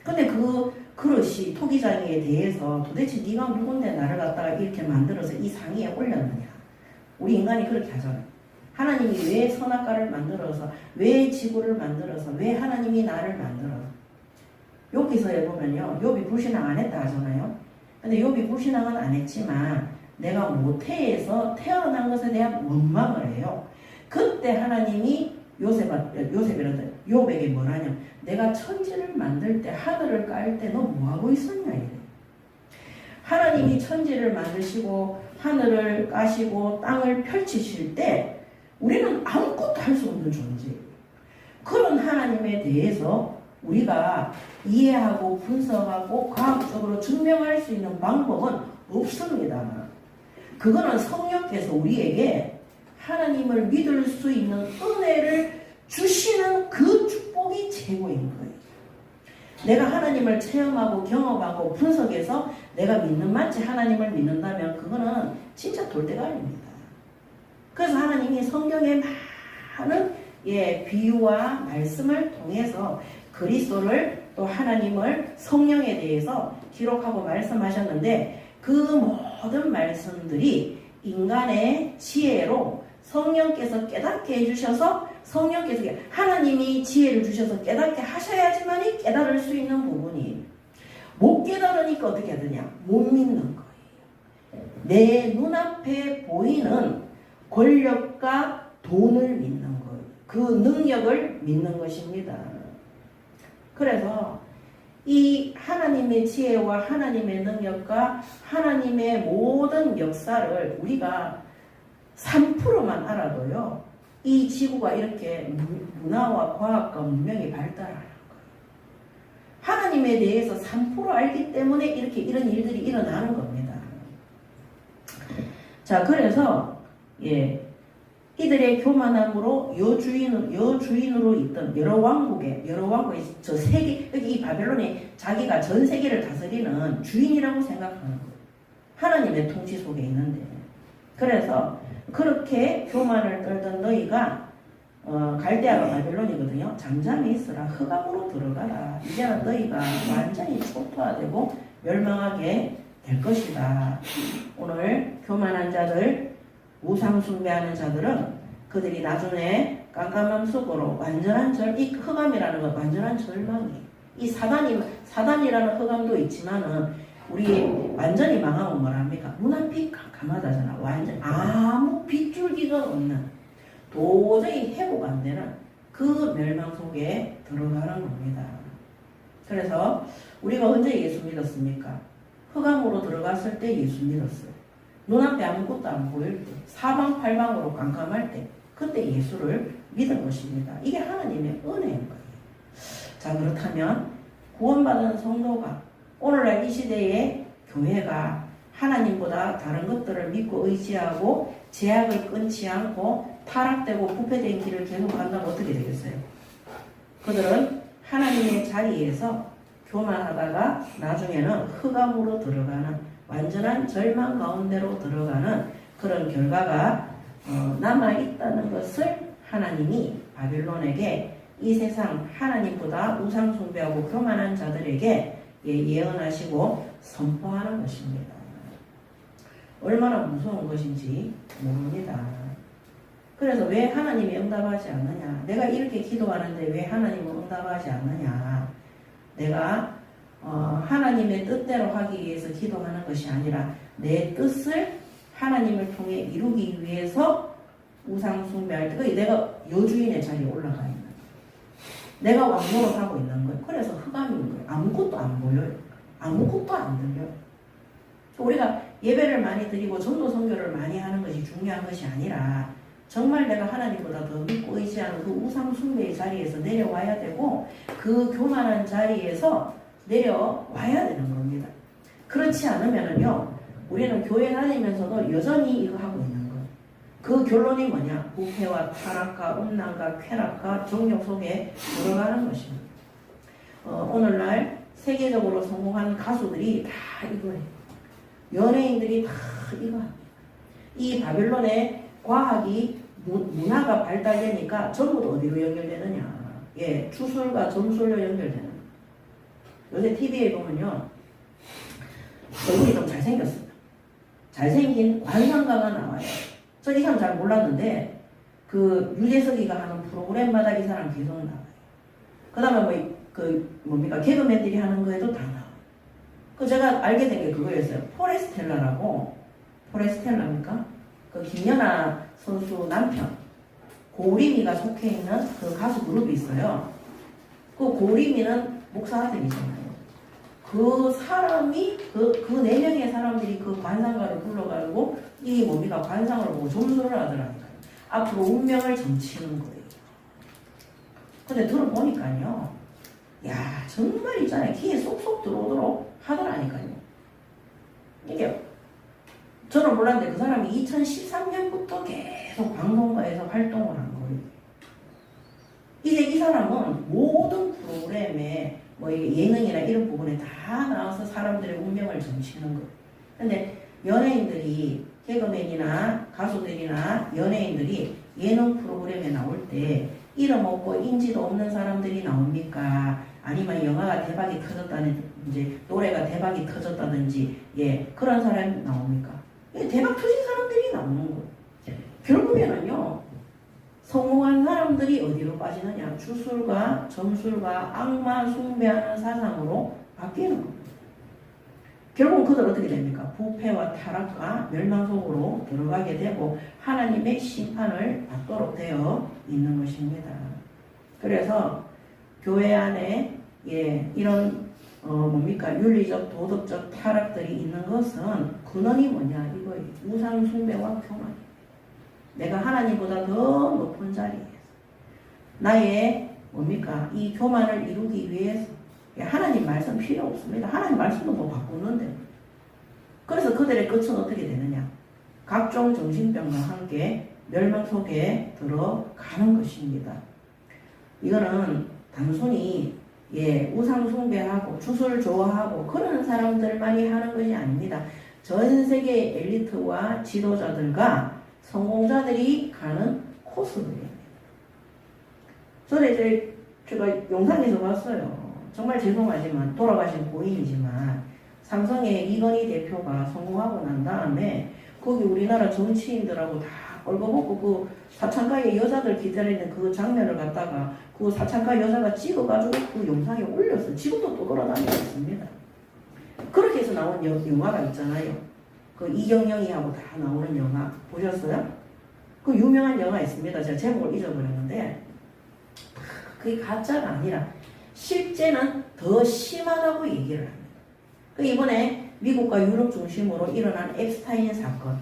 근데 그 그릇이 토기장이에 대해서 도대체 네가 누군데 나를 갖다가 이렇게 만들어서 이 상의에 올렸느냐? 우리 인간이 그렇게 하잖아요. 하나님이 왜 선악과를 만들어서 왜 지구를 만들어서 왜 하나님이 나를 만들어서 욥기서에 보면요. 욥이 불신앙 안 했다 하잖아요. 근데 욥이 불신앙은 안 했지만 내가 모태에서 태어난 것에 대한 원망을 해요. 그때 하나님이 욥에게 뭐라냐? 내가 천지를 만들 때 하늘을 깔 때 너 뭐하고 있었냐 이래. 하나님이 천지를 만드시고 하늘을 까시고 땅을 펼치실 때 우리는 아무것도 할 수 없는 존재예요. 그런 하나님에 대해서 우리가 이해하고 분석하고 과학적으로 증명할 수 있는 방법은 없습니다. 그거는 성령께서 우리에게 하나님을 믿을 수 있는 은혜를 주시는 그 축복이 최고인 거예요. 내가 하나님을 체험하고 경험하고 분석해서 내가 믿는 마치 하나님을 믿는다면 그거는 진짜 돌대가리입니다. 그래서 하나님이 성경에 많은 비유와 말씀을 통해서 그리스도를 또 하나님을 성령에 대해서 기록하고 말씀하셨는데 그 모든 말씀들이 인간의 지혜로 성령께서 깨닫게 해주셔서 성령께서 하나님이 지혜를 주셔서 깨닫게 하셔야지만이 깨달을 수 있는 부분이에요. 못 깨달으니까 어떻게 하느냐? 못 믿는 거예요. 내 눈앞에 보이는 권력과 돈을 믿는 거예요. 그 능력을 믿는 것입니다. 그래서 이 하나님의 지혜와 하나님의 능력과 하나님의 모든 역사를 우리가 3%만 알아도요. 이 지구가 이렇게 문화와 과학과 문명이 발달해요. 하나님에 대해서 3% 알기 때문에 이렇게 이런 일들이 일어나는 겁니다. 자, 그래서 이들의 교만함으로 여주인으로 있던 여러 왕국의 저 세계, 여기 이 바벨론이 자기가 전 세계를 다스리는 주인이라고 생각하는 거예요. 하나님의 통치 속에 있는데. 그래서 그렇게 교만을 떨던 너희가 갈대아가 바벨론이거든요. 잠잠히 있으라. 흑암으로 들어가라. 이제는 너희가 완전히 초토화되고 멸망하게 될 것이다. 오늘 교만한 자들, 우상 숭배하는 자들은 그들이 나중에 깜깜함 속으로 이 흑암이라는 건 완전한 절망이에요. 이 사단이라는 흑암도 있지만은 우리 완전히 망하면 뭐랍니까? 눈앞이 깜깜하다잖아. 완전 아무 빗줄기가 없는, 도저히 회복 안 되는 그 멸망 속에 들어가는 겁니다. 그래서 우리가 언제 예수 믿었습니까? 흑암으로 들어갔을 때 예수 믿었어요. 눈앞에 아무것도 안 보일 때, 사방팔방으로 깜깜할 때, 그때 예수를 믿은 것입니다. 이게 하나님의 은혜인 거예요. 자, 그렇다면 구원받은 성도가 오늘날 이 시대의 교회가 하나님보다 다른 것들을 믿고 의지하고 제약을 끊지 않고 타락되고 부패된 길을 계속 간다면 어떻게 되겠어요? 그들은 하나님의 자리에서 교만하다가 나중에는 흑암으로 들어가는, 완전한 절망 가운데로 들어가는 그런 결과가 남아있다는 것을 하나님이 바빌론에게, 이 세상 하나님보다 우상 숭배하고 교만한 자들에게 예언하시고 선포하는 것입니다. 얼마나 무서운 것인지 모릅니다. 그래서 왜 하나님이 응답하지 않느냐? 내가 이렇게 기도하는데 왜 하나님은 응답하지 않느냐? 내가 하나님의 뜻대로 하기 위해서 기도하는 것이 아니라 내 뜻을 하나님을 통해 이루기 위해서 우상 숭배할 때 내가 여주인의 자리에 올라가 있는 거예요. 내가 왕노릇 하고 있는 거예요. 그래서 흑암인 거예요. 아무것도 안 보여요. 아무것도 안 들려요. 우리가 예배를 많이 드리고 전도 선교를 많이 하는 것이 중요한 것이 아니라 정말 내가 하나님보다 더 믿고 의지하는 그 우상 숭배의 자리에서 내려와야 되고 그 교만한 자리에서 내려와야 되는 겁니다. 그렇지 않으면은요, 우리는 교회 다니면서도 여전히 이거 하고 있는 거예요. 그 결론이 뭐냐? 부패와 타락과 음란과 쾌락과 정욕 속에 들어가는 것입니다. 오늘날 세계적으로 성공한 가수들이 다 이거예요. 연예인들이 다 이거 합니다. 이 바벨론의 과학이 문화가 발달되니까 전부 다 어디로 연결되느냐? 주술과 점술로 연결되는 거예요. 요새 TV에 보면요, 얼굴이 좀 잘생겼어요. 잘생긴 관상가가 나와요. 저 이 사람 잘 몰랐는데 그 유재석이가 하는 프로그램마다 이 사람 계속 나와요. 그 다음에 개그맨들이 하는 거에도 다 나와요. 그 제가 알게 된 게 그거였어요. 포레스텔라입니까? 그 김연아 선수 남편 고리미가 속해 있는 그 가수 그룹이 있어요. 그 고리미는 목사 아들이잖아요. 그 사람이 그 4명의 사람들이 그 관상가를 불러가지고 이 관상을 보고 점수를 하더라니까요. 앞으로 운명을 점치는 거예요. 근데 들어보니까요, 야, 정말 있잖아요. 귀에 쏙쏙 들어오도록 하더라니까요. 이게 저는 몰랐는데 그 사람이 2013년부터 계속 방송가에서 활동을 한 거예요. 이제 이 사람은 모든 프로그램에 예능이나 이런 부분에 다 나와서 사람들의 운명을 점치는 거예요. 근데 연예인들이, 개그맨이나 가수들이나 연예인들이 예능 프로그램에 나올 때 이름 없고 인지도 없는 사람들이 나옵니까? 아니면 영화가 대박이 터졌다든지 노래가 대박이 터졌다든지 그런 사람이 나옵니까? 대박 터진 사람들이 나오는 거예요. 결국에는요, 성공한 사람들이 어디로 빠지느냐? 주술과 점술과 악마 숭배하는 사상으로 바뀌는 겁니다. 결국은 그들 어떻게 됩니까? 부패와 타락과 멸망 속으로 들어가게 되고 하나님의 심판을 받도록 되어 있는 것입니다. 그래서 교회 안에 이런 윤리적 도덕적 타락들이 있는 것은 근원이 뭐냐 이거예요. 우상 숭배와 교만. 내가 하나님보다 더 높은 자리에서 나의 이 교만을 이루기 위해서 하나님 말씀 필요 없습니다. 하나님 말씀도 뭐 바꾸는데. 그래서 그들의 끝은 어떻게 되느냐? 각종 정신병과 함께 멸망 속에 들어가는 것입니다. 이거는 단순히 우상 숭배하고 주술 좋아하고 그런 사람들만이 하는 것이 아닙니다. 전 세계 엘리트와 지도자들과 성공자들이 가는 코스들이에요. 전에 제가 영상에서 봤어요. 정말 죄송하지만 돌아가신 고인이지만 삼성의 이건희 대표가 성공하고 난 다음에 거기 우리나라 정치인들하고 다 얼거벗고 그 사창가에 여자들 기다리는 그 장면을 갖다가 그 사창가 여자가 찍어가지고 그 영상에 올렸어요. 지금도 또 돌아다니고 있습니다. 그렇게 해서 나온 영화가 있잖아요. 그 이경영이하고 다 나오는 영화 보셨어요? 그 유명한 영화 있습니다. 제가 제목을 잊어버렸는데 그게 가짜가 아니라 실제는 더 심하다고 얘기를 합니다. 그 이번에 미국과 유럽 중심으로 일어난 앱스타인 사건,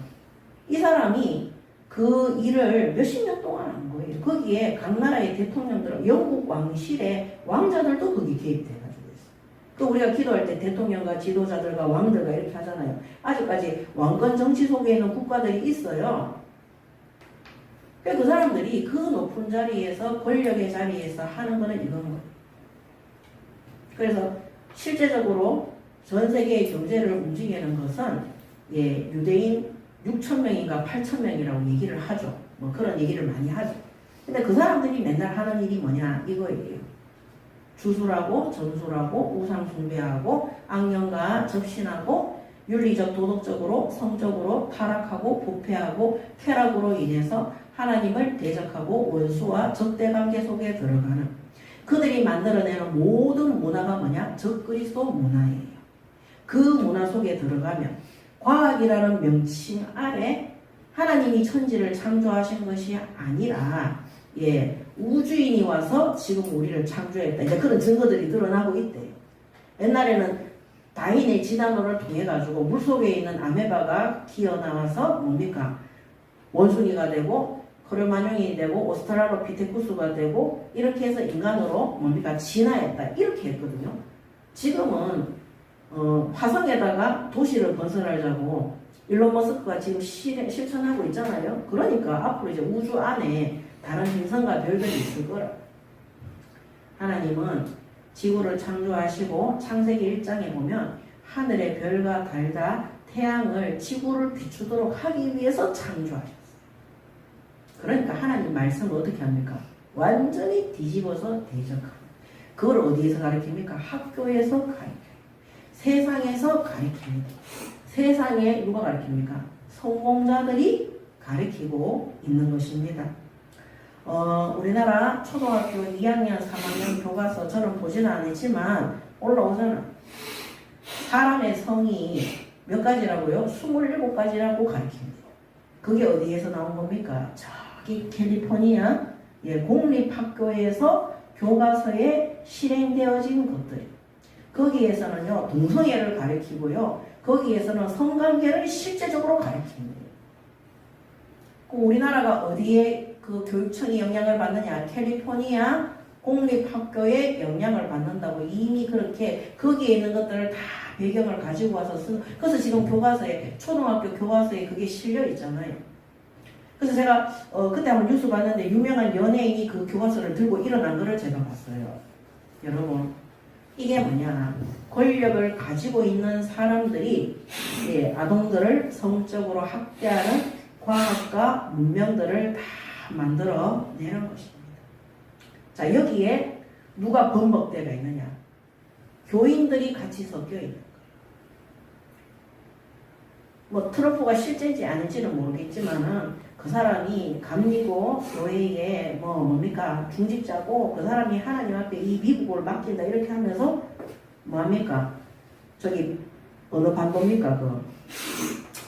이 사람이 그 일을 몇십 년 동안 한 거예요. 거기에 각 나라의 대통령들, 영국 왕실의 왕자들도 거기 개입돼가지고 있어요. 그 우리가 기도할 때 대통령과 지도자들과 왕들과 이렇게 하잖아요. 아직까지 왕권 정치 속에 있는 국가들이 있어요. 그 사람들이 그 높은 자리에서 권력의 자리에서 하는 거는 이런 거예요. 그래서 실제적으로 전 세계의 경제를 움직이는 것은 유대인 6,000명인가 8,000명이라고 얘기를 하죠. 뭐 그런 얘기를 많이 하죠. 근데 그 사람들이 맨날 하는 일이 뭐냐 이거예요. 주술하고 전술하고 우상 숭배하고 악령과 접신하고 윤리적 도덕적으로 성적으로 타락하고 부패하고 쾌락으로 인해서 하나님을 대적하고 원수와 적대관계 속에 들어가는 그들이 만들어내는 모든 문화가 뭐냐? 적그리스도 문화예요. 그 문화 속에 들어가면 과학이라는 명칭 아래 하나님이 천지를 창조하신 것이 아니라 우주인이 와서 지금 우리를 창조했다. 이제 그런 증거들이 드러나고 있대요. 옛날에는 다인의 진화론을 통해 가지고 물속에 있는 아메바가 튀어나와서 뭡니까? 원숭이가 되고 크로마뇽이 되고 오스트랄로피테쿠스가 되고 이렇게 해서 인간으로 뭡니까? 진화했다. 이렇게 했거든요. 지금은 화성에다가 도시를 건설하자고 일론 머스크가 지금 실천하고 있잖아요. 그러니까 앞으로 이제 우주 안에 다른 행성과 별들이 있을 거라. 하나님은 지구를 창조하시고 창세기 1장에 보면 하늘의 별과 달과 태양을 지구를 비추도록 하기 위해서 창조하셨어요. 그러니까 하나님 말씀을 어떻게 합니까? 완전히 뒤집어서 대적합니다. 그걸 어디에서 가르칩니까? 학교에서 가르쳐요. 세상에서 가르칩니다. 세상에 누가 가르칩니까? 성공자들이 가르치고 있는 것입니다. 우리나라 초등학교 2학년, 3학년 교과서 저는 보지는 않았지만 올라오잖아. 사람의 성이 몇 가지라고요? 27가지라고 가르칩니다. 그게 어디에서 나온 겁니까? 저기 캘리포니아 공립학교에서 교과서에 실행되어진 것들. 거기에서는요, 동성애를 가르치고요, 거기에서는 성관계를 실제적으로 가르칩니다. 우리나라가 어디에 그 교육청이 영향을 받느냐? 캘리포니아 공립학교에 영향을 받는다고 이미 그렇게 거기에 있는 것들을 다 배경을 가지고 와서 쓰는, 그래서 지금 교과서에, 초등학교 교과서에 그게 실려 있잖아요. 그래서 제가 그때 한번 뉴스 봤는데 유명한 연예인이 그 교과서를 들고 일어난 거를 제가 봤어요. 여러분, 이게 뭐냐? 권력을 가지고 있는 사람들이 아동들을 성적으로 학대하는 과학과 문명들을 다 만들어 내는 것입니다. 자, 여기에 누가 범벅대가 있느냐? 교인들이 같이 섞여 있는 거예요. 뭐 트럼프가 실제인지 아닌지는 모르겠지만은 그 사람이 감리고 교회에 뭡니까? 중직자고 그 사람이 하나님 앞에 이 미국을 맡긴다 이렇게 하면서 뭐합니까? 저기 어느 반도입니까?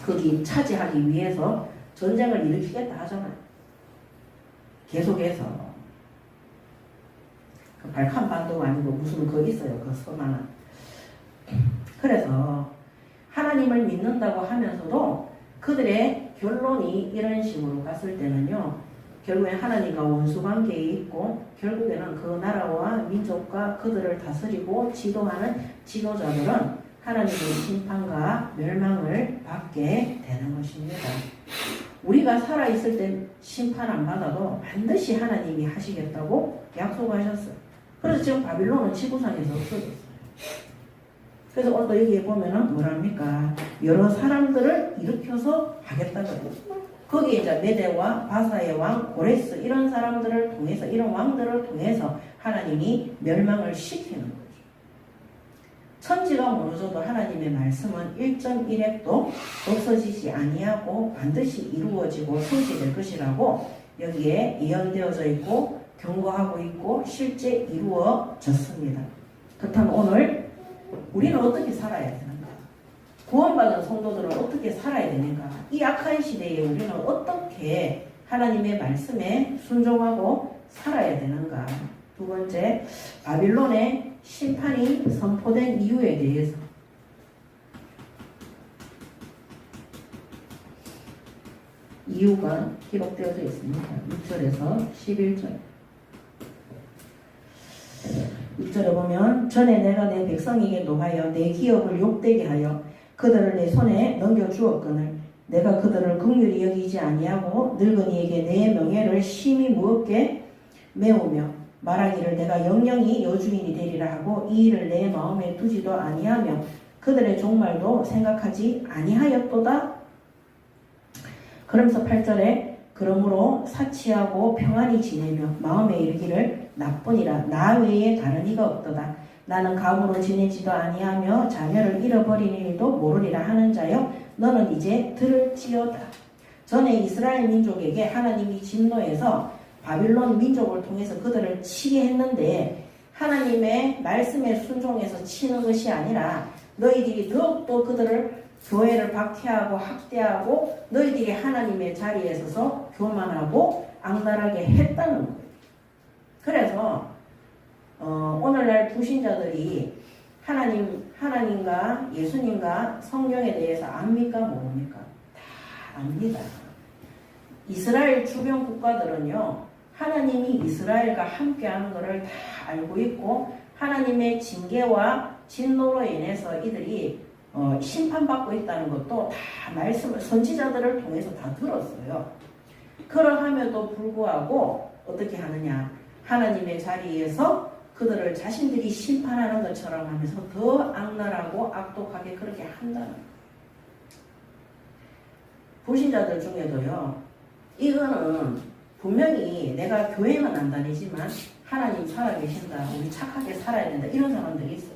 거기 차지하기 위해서 전쟁을 일으키겠다 하잖아요. 계속해서 그 발칸 반도가 아니고 무슨 거 있어요. 그 섬 하나. 그래서 하나님을 믿는다고 하면서도 그들의 결론이 이런 식으로 갔을 때는요, 결국엔 하나님과 원수관계에 있고 결국에는 그 나라와 민족과 그들을 다스리고 지도하는 지도자들은 하나님의 심판과 멸망을 받게 되는 것입니다. 우리가 살아있을 때 심판 안 받아도 반드시 하나님이 하시겠다고 약속하셨어요. 그래서 지금 바빌론은 지구상에서 없어졌어요. 그래서 오늘도 여기에 보면은 뭐랍니까? 여러 사람들을 일으켜서 하겠다고. 거기에 이제 메대와 바사의 왕, 고레스 이런 사람들을 통해서, 이런 왕들을 통해서 하나님이 멸망을 시키는 거죠. 천지가 무너져도 하나님의 말씀은 1.1핵도 없어지지 아니하고 반드시 이루어지고 성취될 것이라고 여기에 예언되어져 있고 경고하고 있고 실제 이루어졌습니다. 그렇다면 오늘 우리는 어떻게 살아야 되는가? 구원받은 성도들은 어떻게 살아야 되는가? 이 악한 시대에 우리는 어떻게 하나님의 말씀에 순종하고 살아야 되는가? 두 번째, 바빌론의 심판이 선포된 이유에 대해서. 이유가 기록되어져 있습니다. 6절에서 11절. 6절에 보면 전에 내가 내 백성에게 노하여 내 기업을 욕되게 하여 그들을 내 손에 넘겨주었거늘 내가 그들을 긍휼히 여기지 아니하고 늙은이에게 내 명예를 심히 무겁게 메우며 말하기를 내가 영영이 여주인이 되리라 하고 이 일을 내 마음에 두지도 아니하며 그들의 종말도 생각하지 아니하였도다. 그러면서 8절에 그러므로 사치하고 평안히 지내며 마음에 이르기를 나뿐이라 나 외에 다른 이가 없도다. 나는 감으로 지내지도 아니하며 자녀를 잃어버리는 일도 모르리라 하는 자여 너는 이제 들을지어다. 전에 이스라엘 민족에게 하나님이 진노해서 바빌론 민족을 통해서 그들을 치게 했는데 하나님의 말씀에 순종해서 치는 것이 아니라 너희들이 더욱더 그들을 교회를 박해하고 학대하고 너희들이 하나님의 자리에 서서 교만하고 악랄하게 했다는 거예요. 그래서 오늘날 불신자들이 하나님과 예수님과 성경에 대해서 압니까 모릅니까? 다 압니다. 이스라엘 주변 국가들은요 하나님이 이스라엘과 함께하는 것을 다 알고 있고 하나님의 징계와 진노로 인해서 이들이 심판받고 있다는 것도 다 말씀을 선지자들을 통해서 다 들었어요. 그러함에도 불구하고 어떻게 하느냐? 하나님의 자리에서 그들을 자신들이 심판하는 것처럼 하면서 더 악랄하고 악독하게 그렇게 한다는 거예요. 불신자들 중에도요. 이거는 분명히 내가 교회는 안 다니지만 하나님 살아계신다. 우리 착하게 살아야 된다. 이런 사람들이 있어요.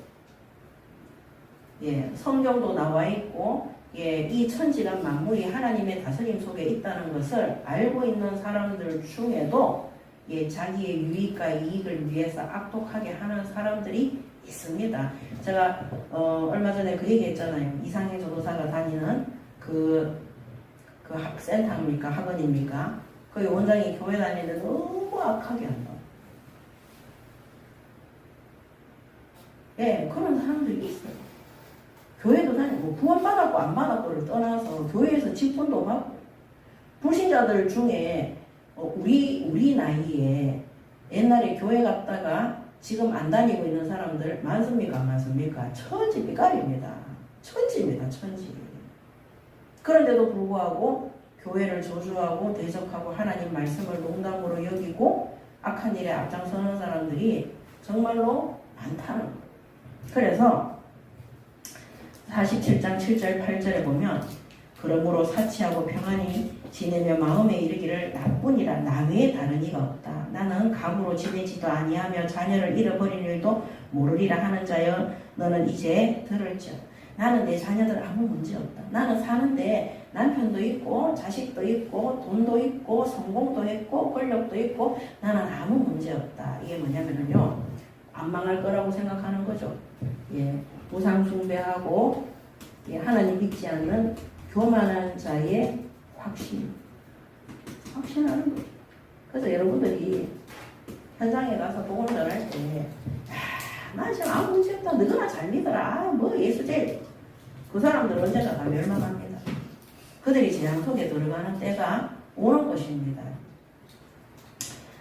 예, 성경도 나와 있고 예, 이 천지간 만물이 하나님의 다스림 속에 있다는 것을 알고 있는 사람들 중에도 예, 자기의 유익과 이익을 위해서 악독하게 하는 사람들이 있습니다. 제가 얼마 전에 그 얘기 했잖아요. 이상해 전도사가 다니는 그 센터입니까? 학원입니까? 그 원장이 교회 다니는데 너무 악하게 한다. 예, 그런 사람들이 있어요. 교회도 다니고 구원받았고 안 받았고를 떠나서 교회에서 직분도 받고 불신자들 중에 우리 나이에 옛날에 교회 갔다가 지금 안 다니고 있는 사람들 많습니까? 안 많습니까? 천지비갈입니다. 천지입니다. 천지. 그런데도 불구하고 교회를 저주하고 대적하고 하나님 말씀을 농담으로 여기고 악한 일에 앞장서는 사람들이 정말로 많다는 거예요. 그래서 47장 7절 8절에 보면 그러므로 사치하고 평안히 지내며 마음에 이르기를 나뿐이라 나 외에 다른 이가 없다. 나는 감으로 지내지도 아니하며 자녀를 잃어버린 일도 모르리라 하는 자여 너는 이제 들을지어다. 나는 내 자녀들 아무 문제 없다. 나는 사는데 남편도 있고 자식도 있고 돈도 있고 성공도 했고 권력도 있고 나는 아무 문제 없다. 이게 뭐냐면요 안 망할 거라고 생각하는 거죠. 예, 우상 숭배하고 예, 하나님 믿지 않는 교만한 자의 확신하는 거죠. 그래서 여러분들이 현장에 가서 복음 전할 때 나 지금 아무 문제 없다. 너나 잘 믿어라. 뭐 예수 제일. 그 사람들 언제나 다 멸망합니다. 그들이 재앙 속에 들어가는 때가 오는 것입니다.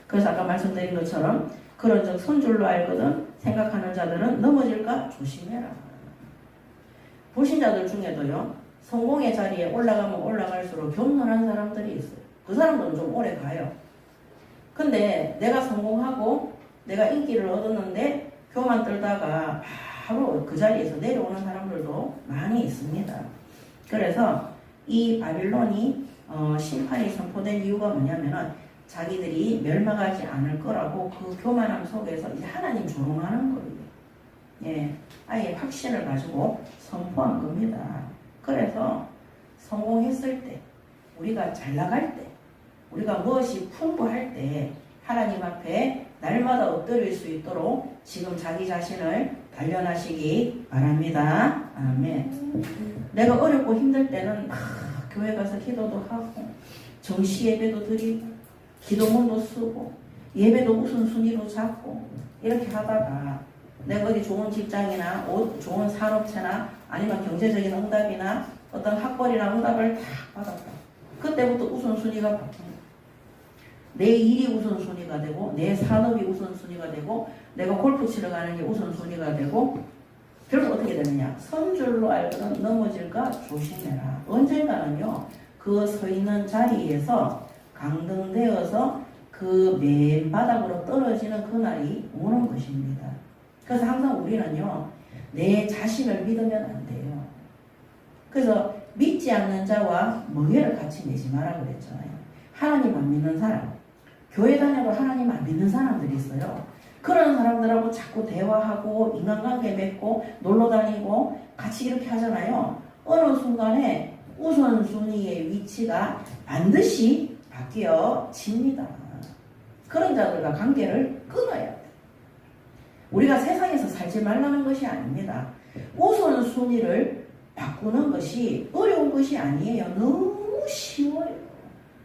그래서 아까 말씀드린 것처럼 그런 적 손줄로 알거든 생각하는 자들은 넘어질까 조심해라. 불신자들 중에도요, 성공의 자리에 올라가면 올라갈수록 겸손한 사람들이 있어요. 그 사람들은 좀 오래 가요. 근데 내가 성공하고 내가 인기를 얻었는데 교만 떨다가 바로 그 자리에서 내려오는 사람들도 많이 있습니다. 그래서 이 바빌론이 심판이 선포된 이유가 뭐냐면은 자기들이 멸망하지 않을 거라고 그 교만함 속에서 이제 하나님 조롱하는 거예요. 예, 아예 확신을 가지고 선포한 겁니다. 그래서 성공했을 때, 우리가 잘 나갈 때, 우리가 무엇이 풍부할 때 하나님 앞에 날마다 엎드릴 수 있도록 지금 자기 자신을 단련하시기 바랍니다. 아멘. 내가 어렵고 힘들 때는 교회 가서 기도도 하고 정시 예배도 드리고 기도문도 쓰고 예배도 우선순위로 잡고 이렇게 하다가 내가 어디 좋은 직장이나 좋은 산업체나 아니면 경제적인 응답이나 어떤 학벌이나 응답을 다 받았다. 그때부터 우선순위가 바뀝니다. 내 일이 우선순위가 되고 내 산업이 우선순위가 되고 내가 골프 치러 가는 게 우선순위가 되고 결국 어떻게 되느냐, 선줄로 알거든 넘어질까 조심해라. 언젠가는요 그 서 있는 자리에서 강등되어서 그 맨바닥으로 떨어지는 그날이 오는 것입니다. 그래서 항상 우리는요 내 자신을 믿으면 안 돼요. 그래서 믿지 않는 자와 멍해를 같이 내지 마라 그랬잖아요. 하나님 안 믿는 사람, 교회 다녀도 하나님 안 믿는 사람들이 있어요. 그런 사람들하고 자꾸 대화하고 인간관계 맺고 놀러 다니고 같이 이렇게 하잖아요. 어느 순간에 우선순위의 위치가 반드시 바뀌어집니다. 그런 자들과 관계를 끊어야 돼요. 우리가 세상에서 살지 말라는 것이 아닙니다. 우선순위를 바꾸는 것이 어려운 것이 아니에요. 너무 쉬워요.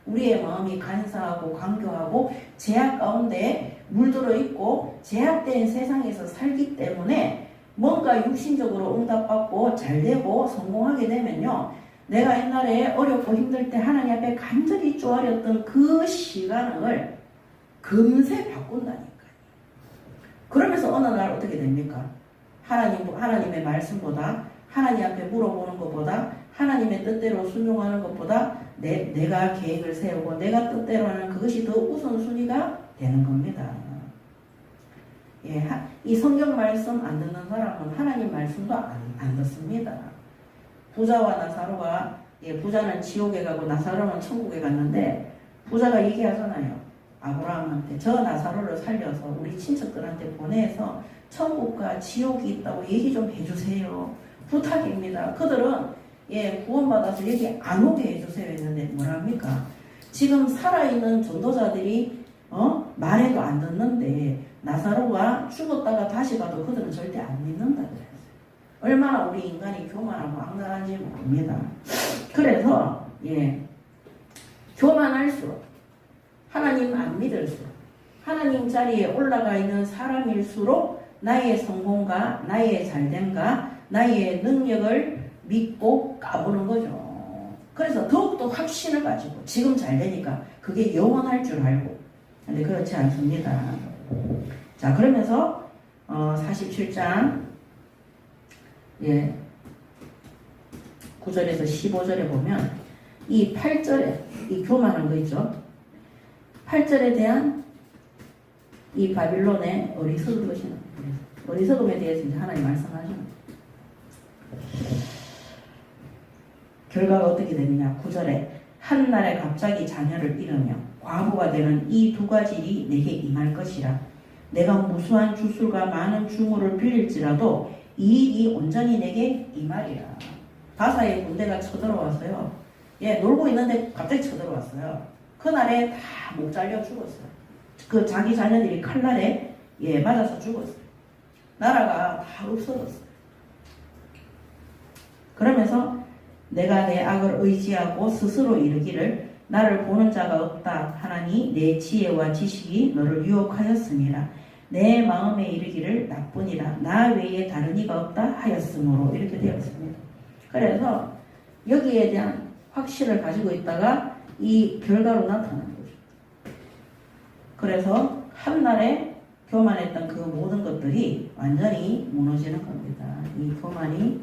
우리의 마음이 간사하고 간교하고 제약 가운데 물들어 있고 제약된 세상에서 살기 때문에 뭔가 육신적으로 응답받고 잘되고 성공하게 되면요, 내가 옛날에 어렵고 힘들 때 하나님 앞에 간절히 쪼아렸던 그 시간을 금세 바꾼다니까요. 그러면서 어느 날 어떻게 됩니까? 하나님의 말씀보다, 하나님 앞에 물어보는 것보다, 하나님의 뜻대로 순종하는 것보다 내가 계획을 세우고 내가 뜻대로 하는 그것이 더 우선순위가 되는 겁니다. 예, 이 성경 말씀 안 듣는 사람은 하나님 말씀도 안 듣습니다. 부자와 나사로가, 부자는 지옥에 가고 나사로는 천국에 갔는데 부자가 얘기하잖아요. 아브라함한테 저 나사로를 살려서 우리 친척들한테 보내서 천국과 지옥이 있다고 얘기 좀 해주세요. 부탁입니다. 그들은 구원받아서 여기 안 오게 해주세요 했는데 뭐랍니까? 지금 살아있는 전도자들이 말해도 안 듣는데 나사로가 죽었다가 다시 가도 그들은 절대 안 믿는다 그랬어요. 얼마나 우리 인간이 교만하고 악랄한지 모릅니다. 그래서 교만할수록, 하나님 안 믿을수록, 하나님 자리에 올라가 있는 사람일수록 나의 성공과 나의 잘됨과 나의 능력을 믿고 까부는 거죠. 그래서 더욱더 확신을 가지고 지금 잘 되니까 그게 영원할 줄 알고. 근데 그렇지 않습니다. 자, 그러면서 47장 9절에서 15절에 보면 이 8절에 이 교만한 거 있죠. 8절에 대한 이 바빌론의 어리석은 것이는 어리석음에 대해서 이제 하나님 말씀하시는 결과가 어떻게 되느냐. 9절에 한날에 갑자기 자녀를 잃으며 과부가 되는 이 두 가지 일이 내게 임할 것이라. 내가 무수한 주술과 많은 중물을 빌릴지라도 이 일이 온전히 내게 임하리라. 바사의 군대가 쳐들어왔어요. 놀고 있는데 갑자기 쳐들어왔어요. 그날에 다 목 잘려 죽었어요. 그 자기 자녀들이 칼날에 맞아서 죽었어요. 나라가 다 없어졌어요. 그러면서 내가 내 악을 의지하고 스스로 이르기를 나를 보는 자가 없다 하나니 내 지혜와 지식이 너를 유혹하였음이라. 내 마음에 이르기를 나뿐이라 나 외에 다른 이가 없다 하였으므로. 이렇게 되었습니다. 그래서 여기에 대한 확신을 가지고 있다가 이 결과로 나타나는 거죠. 그래서 한날에 교만했던 그 모든 것들이 완전히 무너지는 겁니다. 이 교만이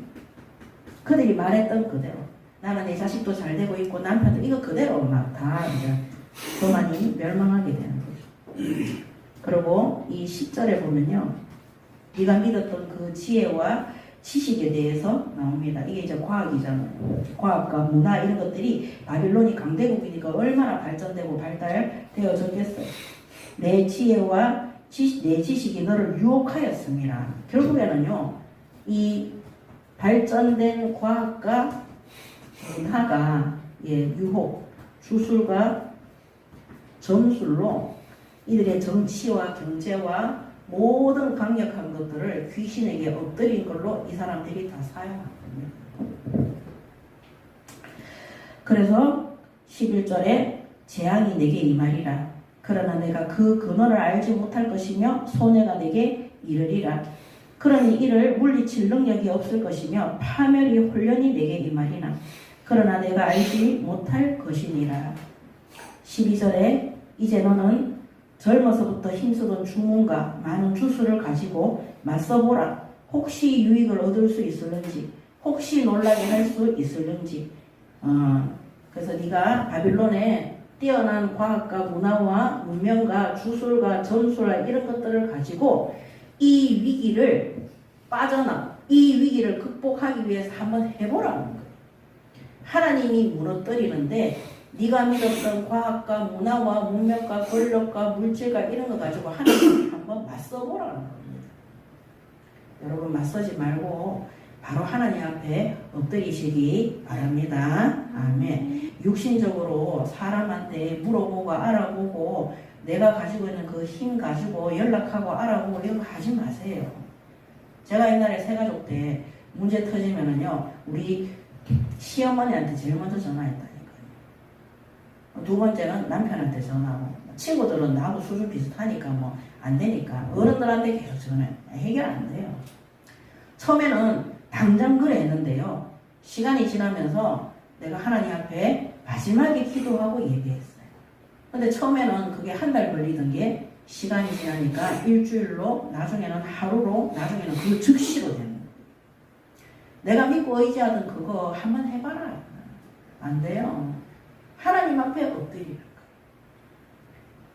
그들이 말했던 그대로 나는 내 자식도 잘 되고 있고 남편도 이거 그대로 막 다 이제 교만이 멸망하게 되는 거죠. 그리고 이 10절에 보면요. 네가 믿었던 그 지혜와 지식에 대해서 나옵니다. 이게 이제 과학이잖아요. 과학과 문화 이런 것들이 바빌론이 강대국이니까 얼마나 발전되고 발달되어졌겠어요. 내 지혜와 내 지식이 너를 유혹하였습니다. 결국에는요. 이 발전된 과학과 문화가 유혹, 주술과 점술로 이들의 정치와 경제와 모든 강력한 것들을 귀신에게 엎드린 걸로 이 사람들이 다 사용하거든요. 그래서 11절에 재앙이 내게 임하리라. 그러나 내가 그 근원을 알지 못할 것이며 손해가 내게 이르리라. 그러니 이를 물리칠 능력이 없을 것이며 파멸이 홀연히 내게 임하리라. 그러나 내가 알지 못할 것이니라. 12절에 이제 너는 젊어서부터 힘쓰던 주문과 많은 주술을 가지고 맞서보라. 혹시 유익을 얻을 수 있을는지, 혹시 놀라게 할 수 있을는지. 그래서 네가 바빌론에 뛰어난 과학과 문화와 문명과 주술과 점술과 이런 것들을 가지고 이 위기를 이 위기를 극복하기 위해서 한번 해보라는 거예요. 하나님이 무너뜨리는데 네가 믿었던 과학과 문화와 문명과 권력과 물질과 이런 거 가지고 하나님이 한번 맞서보라는 겁니다. 여러분 맞서지 말고 바로 하나님 앞에 엎드리시기 바랍니다. 아멘. 육신적으로 사람한테 물어보고 알아보고 내가 가지고 있는 그 힘 가지고 연락하고 알아보고 이런 거 하지 마세요. 제가 옛날에 새가족 때 문제 터지면은요 우리 시어머니한테 제일 먼저 전화했다니까요. 두 번째는 남편한테 전화하고 친구들은 나하고 수준 비슷하니까 뭐 안 되니까 어른들한테 계속 전화해. 해결 안 돼요. 처음에는 당장 그래 했는데요. 시간이 지나면서 내가 하나님 앞에 마지막에 기도하고 얘기했어요. 근데 처음에는 그게 한 달 걸리던 게 시간이 지나니까 일주일로 나중에는 하루로 나중에는 그 즉시로 되는 거예요. 내가 믿고 의지하던 그거 한번 해봐라. 안 돼요. 하나님 앞에 엎드리라.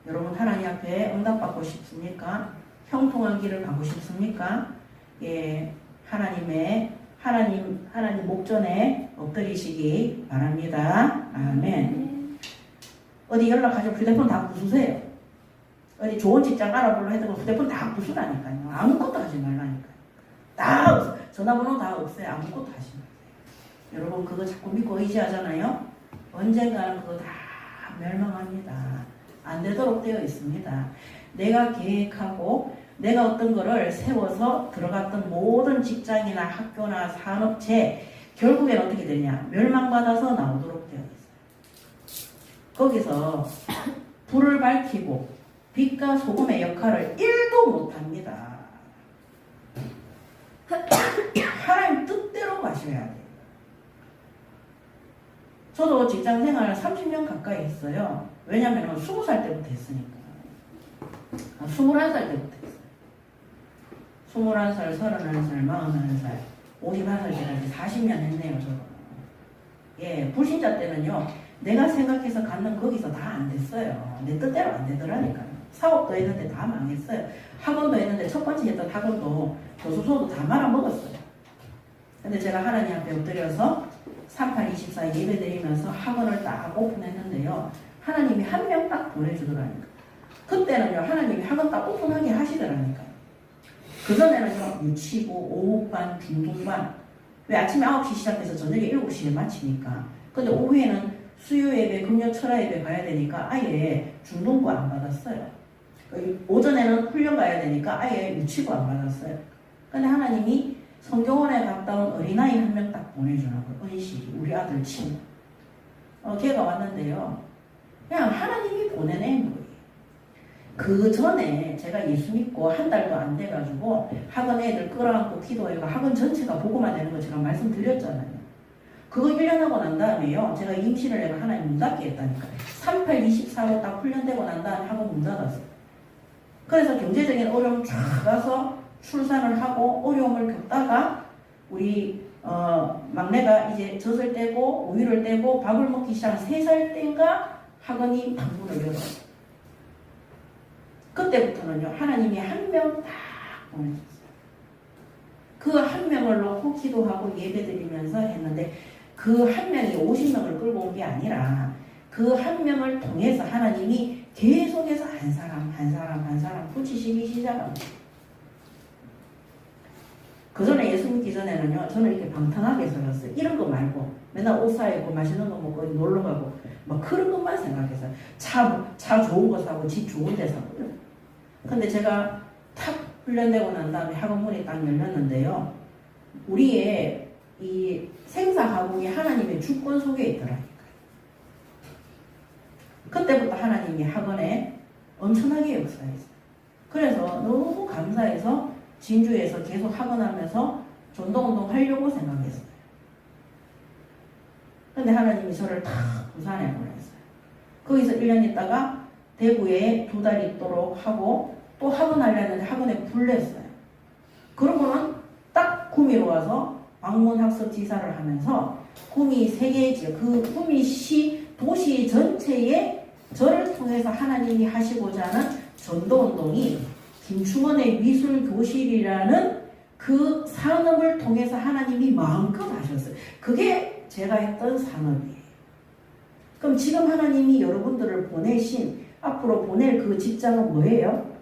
여러분 하나님 앞에 응답받고 싶습니까? 형통한 길을 가고 싶습니까? 하나님 목전에 엎드리시기 바랍니다. 아멘. 어디 연락하시고 휴대폰 다 부수세요. 어디 좋은 직장 알아보려 해도 휴대폰 다 부수라니까요. 아무것도 하지 말라니까요. 다 전화번호 다 없어요. 아무것도 하지 마세요. 여러분 그거 자꾸 믿고 의지하잖아요. 언젠가는 그거 다 멸망합니다. 안 되도록 되어 있습니다. 내가 계획하고 내가 어떤 거를 세워서 들어갔던 모든 직장이나 학교나 산업체 결국엔 어떻게 되냐? 멸망받아서 나오도록 되어 있어요. 거기서 불을 밝히고 빛과 소금의 역할을 1도 못합니다. 하나님 뜻대로 가셔야 돼요. 저도 직장생활 30년 가까이 했어요. 왜냐면 20살 때부터 했으니까. 21살 때부터 했어요. 21살, 31살, 41살, 51살 때까지 40년 했네요, 저도. 불신자 때는요, 내가 생각해서 갖는 거기서 다 안 됐어요. 내 뜻대로 안 되더라니까요. 사업도 했는데 다 망했어요. 학원도 했는데 첫 번째 했던 학원도 교수소도 다 말아먹었어요. 근데 제가 하나님 앞에 엎드려서 3824 예배 드리면서 학원을 딱 오픈했는데요. 하나님이 한 명 딱 보내주더라니까. 그때는요, 하나님이 학원 딱 오픈하게 하시더라니까요. 그전에는요, 유치부, 오후반, 중등반. 왜 아침에 9시 시작해서 저녁에 7시에 마치니까. 근데 오후에는 수요 예배, 금요 철야 예배 가야 되니까 아예 중등부 안 받았어요. 오전에는 훈련 가야 되니까 아예 유치부 안 받았어요. 근데 하나님이 성경원에 갔다 온 어린아이 한 명 딱 보내주는 거예요. 은실이, 우리 아들 친구. 걔가 왔는데요. 그냥 하나님이 보내낸 거예요. 그 전에 제가 예수 믿고 한 달도 안 돼가지고 학원 애들 끌어안고 기도해가 학원 전체가 보고만 되는 거 제가 말씀드렸잖아요. 그거 1년 하고 난 다음에요. 제가 임신을 내가 하나님 문 닫게 했다니까. 38, 24로 딱 훈련되고 난 다음에 학원 문 닫았어요. 그래서 경제적인 어려움 쫙 가서 출산을 하고 어려움을 겪다가 우리 막내가 이제 젖을 떼고 우유를 떼고 밥을 먹기 시작한 3살 때인가 학원이 방문을 열어요. 그때부터는요 하나님이 한 명 딱 보내줬어요. 그 한 명을 놓고 기도하고 예배드리면서 했는데 그 한 명이 50명을 끌고 온 게 아니라 그 한 명을 통해서 하나님이 계속해서 한 사람 붙이시기 시작합니다. 그 전에 예수 믿기 전에는요 저는 이렇게 방탕하게 살았어요. 이런 거 말고 맨날 옷 사입고 맛있는 거 먹고 놀러 가고 막 그런 것만 생각했어요. 차 좋은 거 사고 집 좋은 데 사고요. 근데 제가 탁 훈련되고 난 다음에 학원 문이 딱 열렸는데요. 우리의 이 생사하복이 하나님의 주권 속에 있더라니까요. 그때부터 하나님이 학원에 엄청나게 역사했어요. 그래서 너무 감사해서 진주에서 계속 학원하면서 전도운동 하려고 생각했어요. 근데 하나님이 저를 다 부산에 보냈어요. 거기서 1년 있다가 대구에 2달 있도록 하고 또 학원 하려는데 학원에 불렸어요. 그러고는 딱 구미로 와서 방문학습지사를 하면서 구미 3개 지역, 그 구미시 도시 전체에 저를 통해서 하나님이 하시고자 하는 전도운동이 김충원의 미술교실이라는 그 산업을 통해서 하나님이 마음껏 하셨어요. 그게 제가 했던 산업이에요. 그럼 지금 하나님이 여러분들을 보내신 앞으로 보낼 그 직장은 뭐예요?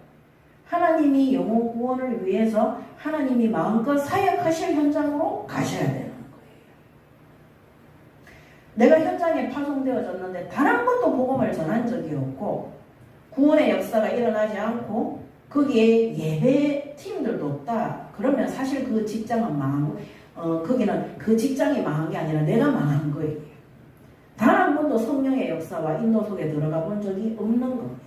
하나님이 영혼 구원을 위해서 하나님이 마음껏 사역하실 현장으로 가셔야 되는 거예요. 내가 현장에 파송되어졌는데 단 한 번도 복음을 전한 적이 없고 구원의 역사가 일어나지 않고 거기에 예배 팀들도 없다. 그러면 사실 그 직장은 망한 거, 거기는 그 직장이 망한 게 아니라 내가 망한 거예요. 단 한 번도 성령의 역사와 인도 속에 들어가 본 적이 없는 겁니다.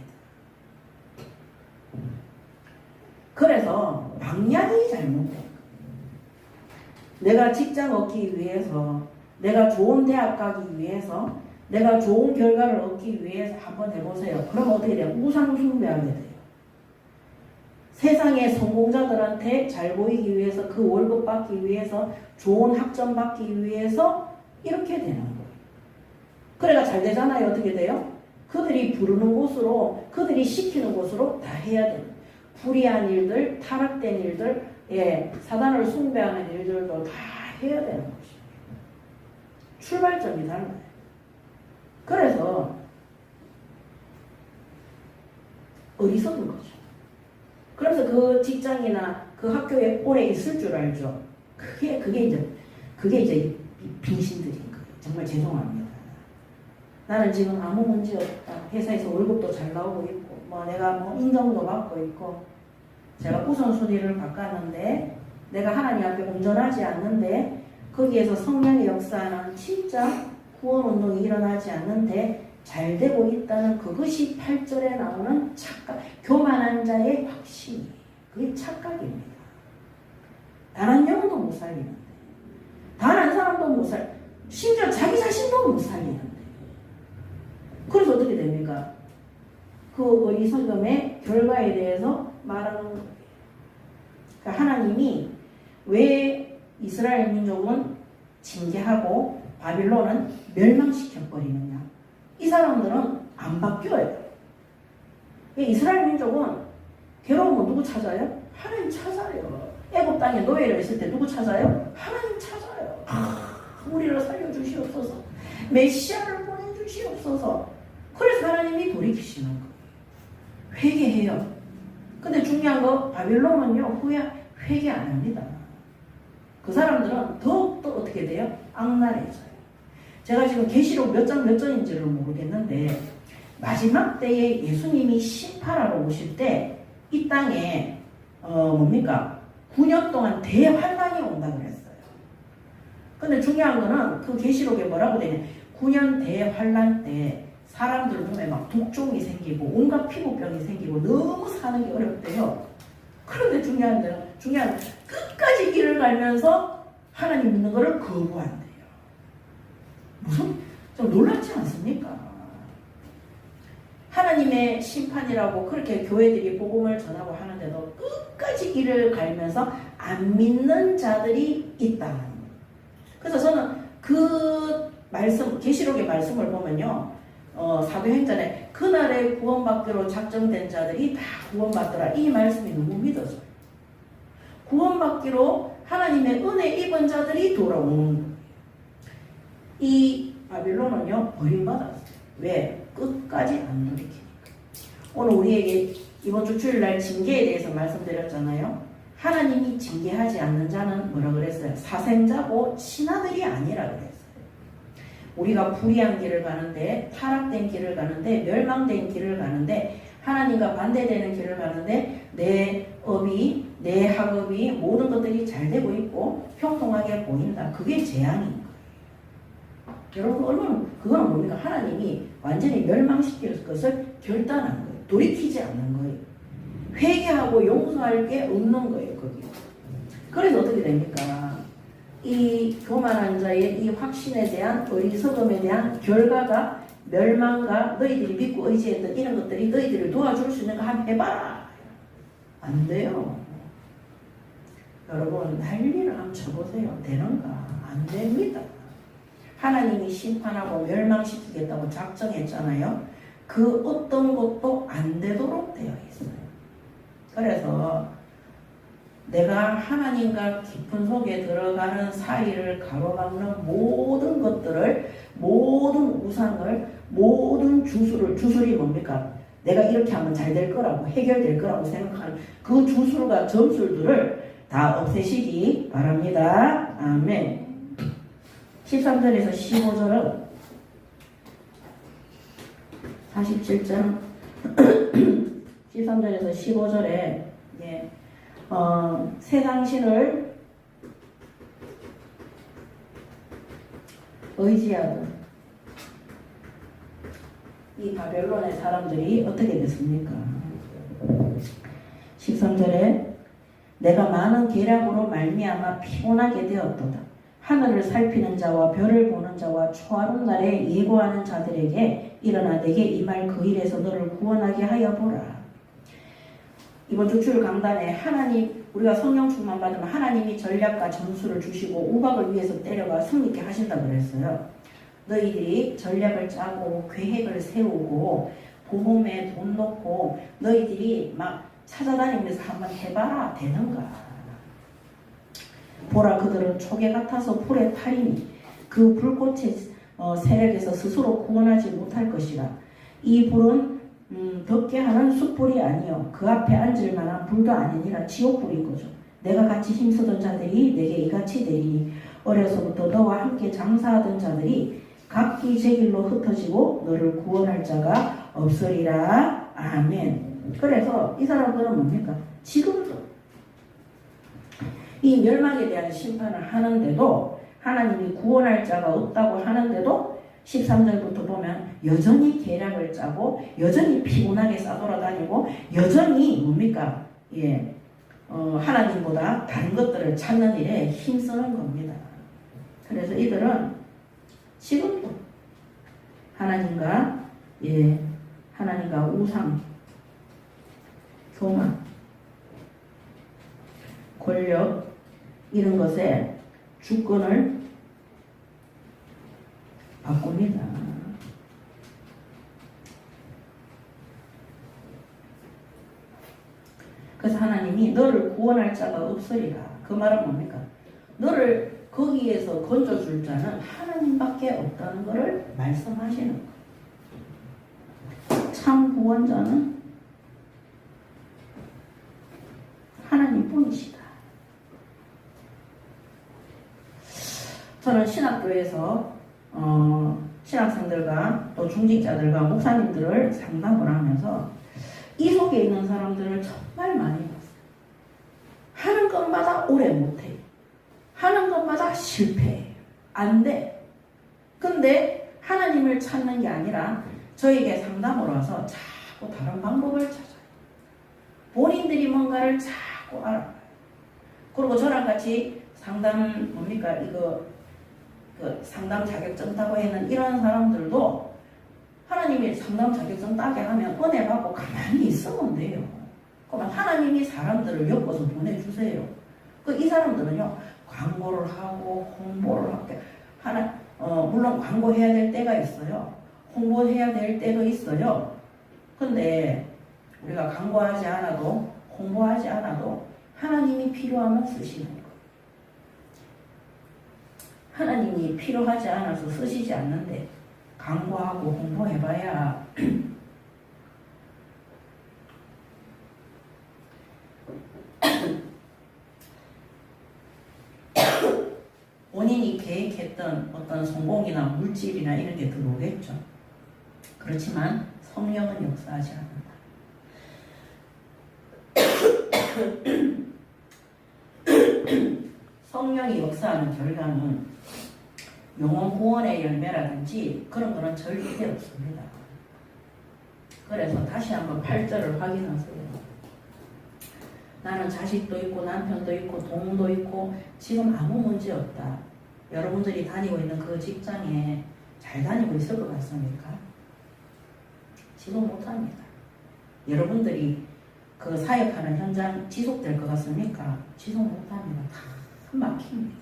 그래서 방향이 잘못된 거예요. 내가 직장 얻기 위해서, 내가 좋은 대학 가기 위해서, 내가 좋은 결과를 얻기 위해서 한번 해보세요. 그럼 어떻게 돼요? 우상 숭배하게 돼요. 세상의 성공자들한테 잘 보이기 위해서, 그 월급 받기 위해서, 좋은 학점 받기 위해서 이렇게 되는 거예요. 그래가 잘 되잖아요. 어떻게 돼요? 그들이 부르는 곳으로, 그들이 시키는 곳으로 다 해야 돼요. 불의한 일들, 타락된 일들, 사단을 숭배하는 일들도 다 해야 되는 것이에요. 출발점이 달라요. 그래서 어리석은 거죠. 그래서 그 직장이나 그 학교에 오래 있을 줄 알죠. 그게 이제 빙신들인 거예요. 정말 죄송합니다. 나는 지금 아무 문제 없다. 회사에서 월급도 잘 나오고 있고, 내가 인정도 받고 있고, 제가 우선순위를 바꿨는데, 내가 하나님 앞에 온전하지 않는데, 거기에서 성령의 역사는 진짜 구원운동이 일어나지 않는데, 잘 되고 있다는 그것이 8절에 나오는 착각, 교만한 자의 확신이. 그게 착각입니다. 단 한 영혼도 못 살리는데, 단 한 사람도 못 심지어 자기 자신도 못 살리는데. 그래서 어떻게 됩니까? 그 어리석음의 결과에 대해서 말하는 거예요. 그러니까 하나님이 왜 이스라엘 민족은 징계하고 바빌론은 멸망시켜버리느냐. 이 사람들은 안 바뀌어요. 이스라엘 민족은 괴로움은 누구 찾아요? 하나님 찾아요. 애굽 땅에 노예를 했을 때 누구 찾아요? 하나님 찾아요. 우리를 살려주시옵소서. 메시아를 보내주시옵소서. 그래서 하나님이 돌이키시는 거예요. 회개해요. 근데 중요한 거 바빌론은요 회개 안 합니다. 그 사람들은 더욱더 어떻게 돼요? 악랄해져요. 제가 지금 계시록 몇 장 몇 절인지를 모르겠는데 마지막 때에 예수님이 심판하러 오실 때 이 땅에 9년 동안 대환란이 온다 그랬어요. 근데 중요한 거는 그 계시록에 뭐라고 되냐? 9년 대환란 때 사람들 몸에 막 독종이 생기고 온갖 피부병이 생기고 너무 사는 게 어렵대요. 그런데 중요한 건 끝까지 길을 갈면서 하나님 믿는 거를 거부한대요. 무슨 좀 놀랍지 않습니까? 하나님의 심판이라고 그렇게 교회들이 복음을 전하고 하는데도 끝까지 길을 갈면서 안 믿는 자들이 있다. 그래서 저는 그 말씀, 계시록의 말씀을 보면요, 사도행전에 그날에 구원받기로 작정된 자들이 다 구원받더라, 이 말씀이 너무 믿어져요. 구원받기로 하나님의 은혜 입은 자들이 돌아오는 거예요. 이 바빌론은요, 버림받았어요. 왜? 끝까지 안 돌이키니까. 오늘 우리에게 이번 주 주일날 징계에 대해서 말씀드렸잖아요. 하나님이 징계하지 않는 자는 뭐라 그랬어요? 사생자고 신하들이 아니라 그랬어요. 우리가 불의한 길을 가는데, 타락된 길을 가는데, 멸망된 길을 가는데, 하나님과 반대되는 길을 가는데 내 업이, 내 학업이 모든 것들이 잘 되고 있고 평통하게 보인다. 그게 재앙인 거예요. 여러분, 얼마나 그거는 뭡니까? 하나님이 완전히 멸망시킬 것을 결단한 거예요. 돌이키지 않는 거예요. 회개하고 용서할 게 없는 거예요, 거기. 그래서 어떻게 됩니까? 이 교만한 자의 이 확신에 대한 어리석음에 대한 결과가 멸망과 너희들이 믿고 의지했던 이런 것들이 너희들을 도와줄 수 있는 거 한번 해봐라. 안 돼요. 여러분, 난리를 한번 쳐보세요. 되는가? 안 됩니다. 하나님이 심판하고 멸망시키겠다고 작정했잖아요. 그 어떤 것도 안 되도록 되어 있어요. 그래서 내가 하나님과 깊은 속에 들어가는 사이를 가로막는 모든 것들을, 모든 우상을, 모든 주술이 뭡니까? 내가 이렇게 하면 잘 될 거라고, 해결될 거라고 생각하는 그 주술과 점술들을 다 없애시기 바랍니다. 아멘. 13절에서 15절은 47장 13절에서 15절에 세상신을 의지하던 이 바벨론의 사람들이 어떻게 됐습니까? 13절에 내가 많은 계략으로 말미암아 피곤하게 되었도다. 하늘을 살피는 자와 별을 보는 자와 초하룻 날에 예고하는 자들에게 일어나 내게 이 말 그 일에서 너를 구원하게 하여 보라. 이번 주 주일 강단에 하나님, 우리가 성령 충만 받으면 하나님이 전략과 전술을 주시고 우박을 위해서 때려가 승리케 하신다 그랬어요. 너희들이 전략을 짜고 계획을 세우고 보험에 돈 넣고 너희들이 막 찾아다니면서 한번 해봐라. 되는가? 보라, 그들은 초계 같아서 불에 타리니 그 불꽃의 세력에서 스스로 구원하지 못할 것이라. 이 불은 덥게 하는 숯불이 아니요 그 앞에 앉을 만한 불도 아니니라 지옥불인 거죠. 내가 같이 힘쓰던 자들이 내게 이같이 되리니 어려서부터 너와 함께 장사하던 자들이 각기 제 길로 흩어지고 너를 구원할 자가 없으리라. 아멘. 그래서 이 사람들은 뭡니까? 지금도 이 멸망에 대한 심판을 하는데도, 하나님이 구원할 자가 없다고 하는데도 13절부터 보면 여전히 계략을 짜고 여전히 피곤하게 싸돌아다니고 여전히 뭡니까? 하나님보다 다른 것들을 찾는 일에 힘쓰는 겁니다. 그래서 이들은 지금도 하나님과 우상, 교만, 권력 이런 것에 주권을 바꿉니다. 그래서 하나님이 너를 구원할 자가 없으리라. 그 말은 뭡니까? 너를 거기에서 건져줄 자는 하나님밖에 없다는 것을 말씀하시는 거예요. 참 구원자는 하나님뿐이시다. 저는 신학교에서 신학생들과 또 중직자들과 목사님들을 상담을 하면서 이 속에 있는 사람들을 정말 많이 봤어요. 하는 것마다 오래 못해요. 하는 것마다 실패해요. 안 돼. 근데 하나님을 찾는 게 아니라 저에게 상담을 와서 자꾸 다른 방법을 찾아요. 본인들이 뭔가를 자꾸 알아봐요. 그리고 저랑 같이 상담 상담 자격증 따고 있는 이런 사람들도 하나님이 상담 자격증 따게 하면 은혜 받고 가만히 있으면 돼요. 그러면 하나님이 사람들을 엮어서 보내주세요. 이 사람들은요, 광고를 하고 홍보를 하게 물론 광고해야 될 때가 있어요. 홍보해야 될 때도 있어요. 근데 우리가 광고하지 않아도 홍보하지 않아도 하나님이 필요하면 쓰시는 거. 하나님이 필요하지 않아서 쓰시지 않는데 광고하고 홍보해봐야 본인이 계획했던 어떤 성공이나 물질이나 이런 게 들어오겠죠. 그렇지만 성령은 역사하지 않는다. 성령이 역사하는 결과는 영혼 구원의 열매라든지 그런 거는 절대 없습니다. 그래서 다시 한번 8절을 확인하세요. 나는 자식도 있고 남편도 있고 돈도 있고 지금 아무 문제 없다. 여러분들이 다니고 있는 그 직장에 잘 다니고 있을 것 같습니까? 지속 못합니다. 여러분들이 그 사역하는 현장 지속될 것 같습니까? 지속 못합니다. 다 막힙니다.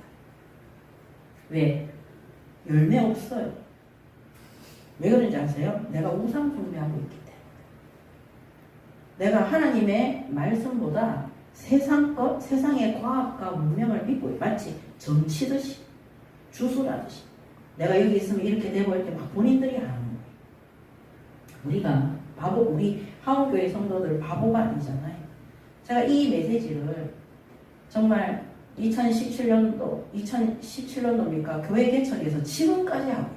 왜? 열매 없어요. 왜 그런지 아세요? 내가 우상 숭배하고 있기 때문에. 내가 하나님의 말씀보다 세상의 과학과 문명을 믿고 마치 정치듯이 주술하듯이 내가 여기 있으면 이렇게 되고 이렇게 막 본인들이 아는 거예요. 우리가 우리 한국교회 성도들 바보가 아니잖아요. 제가 이 메시지를 정말 2017년도입니까? 교회 개척에서 지금까지 하고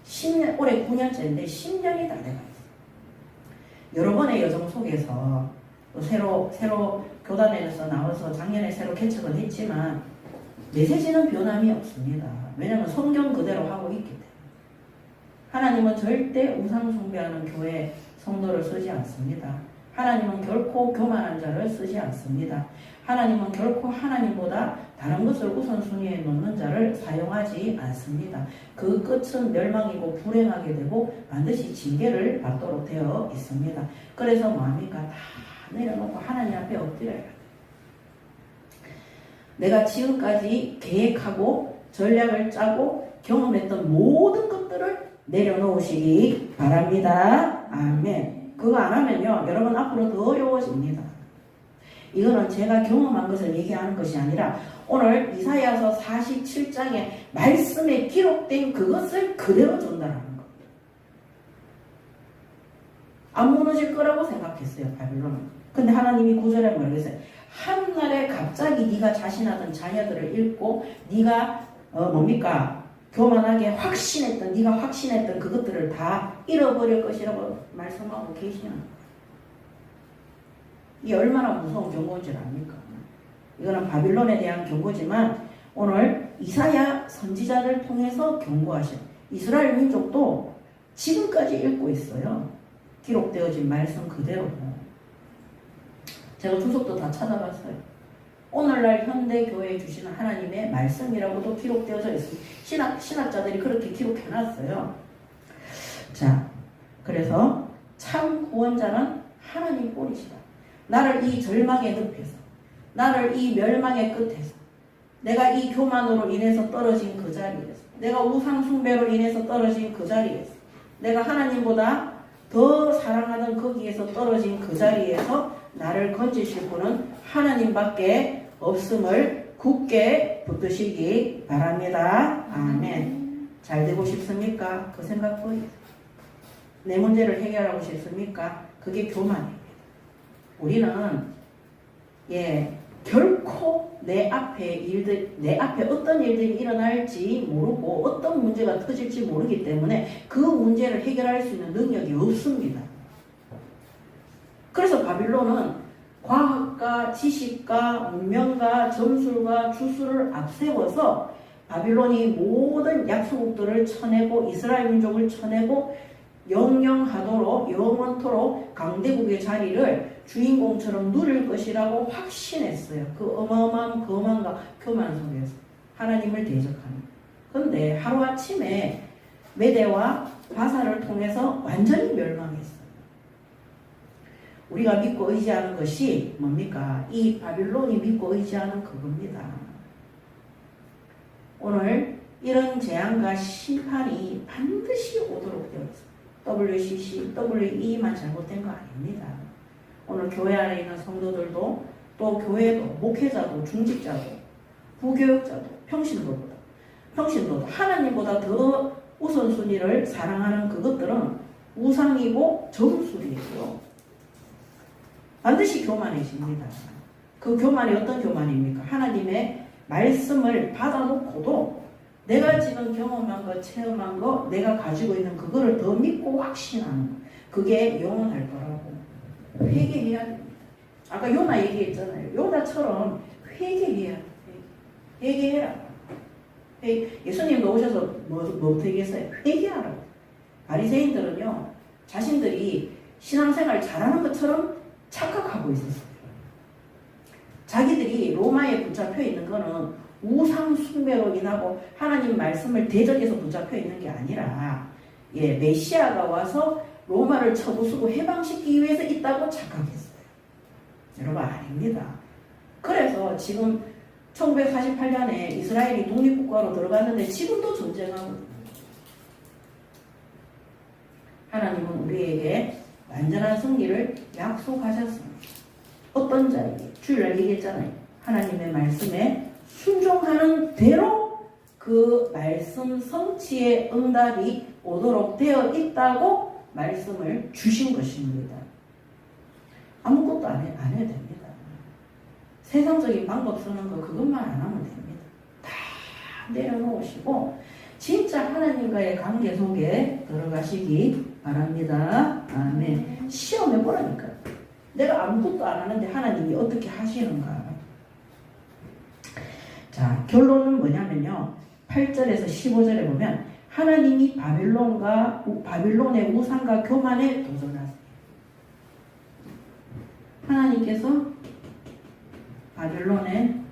있어요. 올해 9년째인데 10년이 다 돼가 있어요. 여러 번의 여정 속에서 또 새로 교단에서 나와서 작년에 새로 개척을 했지만 메시지는 변함이 없습니다. 왜냐하면 성경 그대로 하고 있기 때문에. 하나님은 절대 우상 숭배하는 교회 성도를 쓰지 않습니다. 하나님은 결코 교만한 자를 쓰지 않습니다. 하나님은 결코 하나님보다 다른 것을 우선순위에 놓는 자를 사용하지 않습니다. 그 끝은 멸망이고 불행하게 되고 반드시 징계를 받도록 되어 있습니다. 그래서 뭐합니까? 다 내려놓고 하나님 앞에 엎드려야 돼요. 내가 지금까지 계획하고 전략을 짜고 경험했던 모든 것들을 내려놓으시기 바랍니다. 아멘. 그거 안 하면요, 여러분 앞으로 더 어려워집니다. 이거는 제가 경험한 것을 얘기하는 것이 아니라 오늘 이사야서 47장의 말씀에 기록된 그것을 그대로 전달하는 겁니다. 안 무너질 거라고 생각했어요, 바빌론은. 근데 하나님이 9절에 뭐랬어요? 한날에 갑자기 네가 자신하던 자녀들을 잃고 네가 교만하게 네가 확신했던 그것들을 다 잃어버릴 것이라고 말씀하고 계시는 거예요. 이게 얼마나 무서운 경고인 줄 압니까? 이거는 바빌론에 대한 경고지만 오늘 이사야 선지자를 통해서 경고하신 이스라엘 민족도 지금까지 읽고 있어요. 기록되어진 말씀 그대로. 제가 주석도 다 찾아봤어요. 오늘날 현대교회에 주시는 하나님의 말씀이라고도 기록되어져 있습니다. 신학자들이 그렇게 기록해놨어요. 자, 그래서 참 구원자는 하나님 뿐이시다. 나를 이 절망의 늪에서, 나를 이 멸망의 끝에서, 내가 이 교만으로 인해서 떨어진 그 자리에서, 내가 우상 숭배로 인해서 떨어진 그 자리에서, 내가 하나님보다 더 사랑하던 거기에서 떨어진 그 자리에서 나를 건지실 분은 하나님밖에 없음을 굳게 붙드시기 바랍니다. 아멘. 잘 되고 싶습니까? 그 생각 보이세요? 내 문제를 해결하고 싶습니까? 그게 교만입니다. 우리는 결코 내 앞에 어떤 일들이 일어날지 모르고 어떤 문제가 터질지 모르기 때문에 그 문제를 해결할 수 있는 능력이 없습니다. 그래서 바빌론은 과학과 지식과 문명과 점술과 주술을 앞세워서 바빌론이 모든 약소국들을 쳐내고 이스라엘 민족을 쳐내고 영원토록 강대국의 자리를 주인공처럼 누릴 것이라고 확신했어요. 그 어마어마한 거만과 교만 속에서 하나님을 대적하는. 그런데 하루아침에 메대와 바사를 통해서 완전히 멸망했어요. 우리가 믿고 의지하는 것이 뭡니까? 이 바빌론이 믿고 의지하는 그겁니다. 오늘 이런 재앙과 심판이 반드시 오도록 되어 있습니다. WCC, WE만 잘못된 거 아닙니다. 오늘 교회 안에 있는 성도들도 또 교회도 목회자도 중직자도 부교육자도 평신도도 하나님보다 더 우선순위를 사랑하는 그것들은 우상이고 저음술이에요. 반드시 교만해집니다. 그 교만이 어떤 교만입니까? 하나님의 말씀을 받아놓고도 내가 지금 경험한 거, 체험한 거, 내가 가지고 있는 그거를 더 믿고 확신하는 거. 그게 영원할 거라고. 회개해야 됩니다. 아까 요나 얘기했잖아요. 요나처럼 회개해야 돼. 회개해라. 예수님도 오셔서 뭐부터 얘기했어요? 회개하라고. 바리새인들은요, 자신들이 신앙생활 잘하는 것처럼 착각하고 있었어요. 자기들이 로마에 붙잡혀 있는 거는 우상 숭배로 인하고 하나님 말씀을 대적해서 붙잡혀 있는 게 아니라 메시아가 와서 로마를 쳐부수고 해방시키기 위해서 있다고 착각했어요. 여러분 아닙니다. 그래서 지금 1948년에 이스라엘이 독립국가로 들어갔는데 지금도 전쟁하고 하나님은 우리에게 완전한 승리를 약속하셨습니다. 어떤 자에게 주일날 얘기했잖아요. 하나님의 말씀에 순종하는 대로 그 말씀 성취의 응답이 오도록 되어 있다고 말씀을 주신 것입니다. 아무것도 안 해야 됩니다. 세상적인 방법 쓰는 거 그것만 안 하면 됩니다. 다 내려놓으시고 진짜 하나님과의 관계 속에 들어가시기 바랍니다. 아멘. 시험해 보라니까요. 내가 아무것도 안 하는데 하나님이 어떻게 하시는가. 자, 결론은 뭐냐면요. 8절에서 15절에 보면 하나님이 바빌론의 우상과 교만에 도전하세요. 하나님께서 바빌론의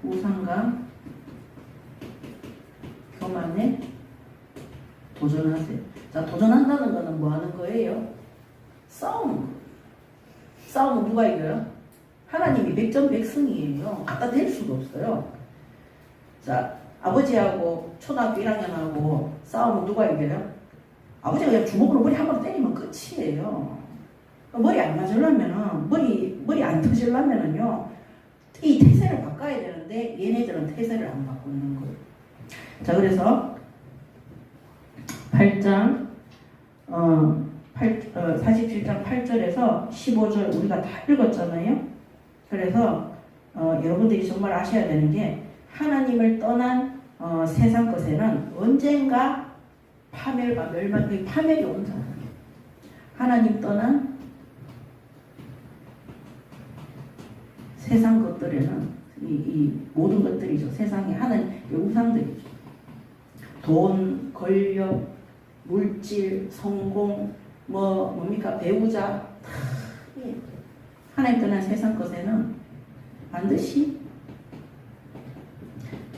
우상과 교만에 도전하세요. 자, 도전한다는 것은 뭐 하는 거예요? 싸우는 누가 이겨요? 하나님이 백전백승이에요. 갖다 댈 수도 없어요. 자, 아버지하고 초등학교 1학년하고 싸우면 누가 이겨요? 아버지가 그냥 주먹으로 머리 한 번 때리면 끝이에요. 머리 안 맞으려면은, 머리 안 터지려면은요, 이 태세를 바꿔야 되는데, 얘네들은 태세를 안 바꾸는 거예요. 자, 그래서, 47장 8절에서 15절 우리가 다 읽었잖아요. 그래서, 여러분들이 정말 아셔야 되는 게, 하나님을 떠난, 세상 것에는 언젠가 파멸과 멸망, 파멸이 온다. 하나님 떠난 세상 것들에는 이 모든 것들이죠. 세상에 하는 우상들이죠. 돈, 권력, 물질, 성공, 뭡니까? 배우자. 하나님 떠난 세상 것에는 반드시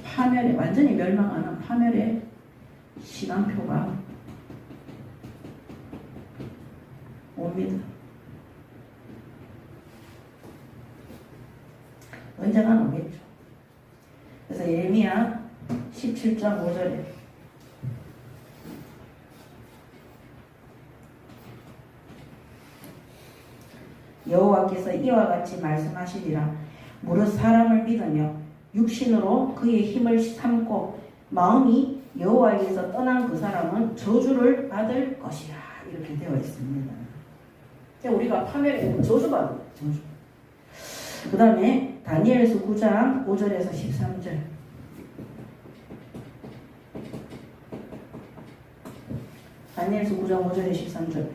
파멸에, 완전히 멸망하는 파멸의 시간표가 옵니다. 언젠가는 오겠죠. 그래서 예레미야 17장 5절에 여호와께서 이와 같이 말씀하시리라. 무릇 사람을 믿으며 육신으로 그의 힘을 삼고 마음이 여호와에게서 떠난 그 사람은 저주를 받을 것이라. 이렇게 되어 있습니다. 우리가 파멸에 저주받은 저주. 그 다음에 다니엘서 9장 5절에서 13절. 다니엘서 9장 5절에 13절.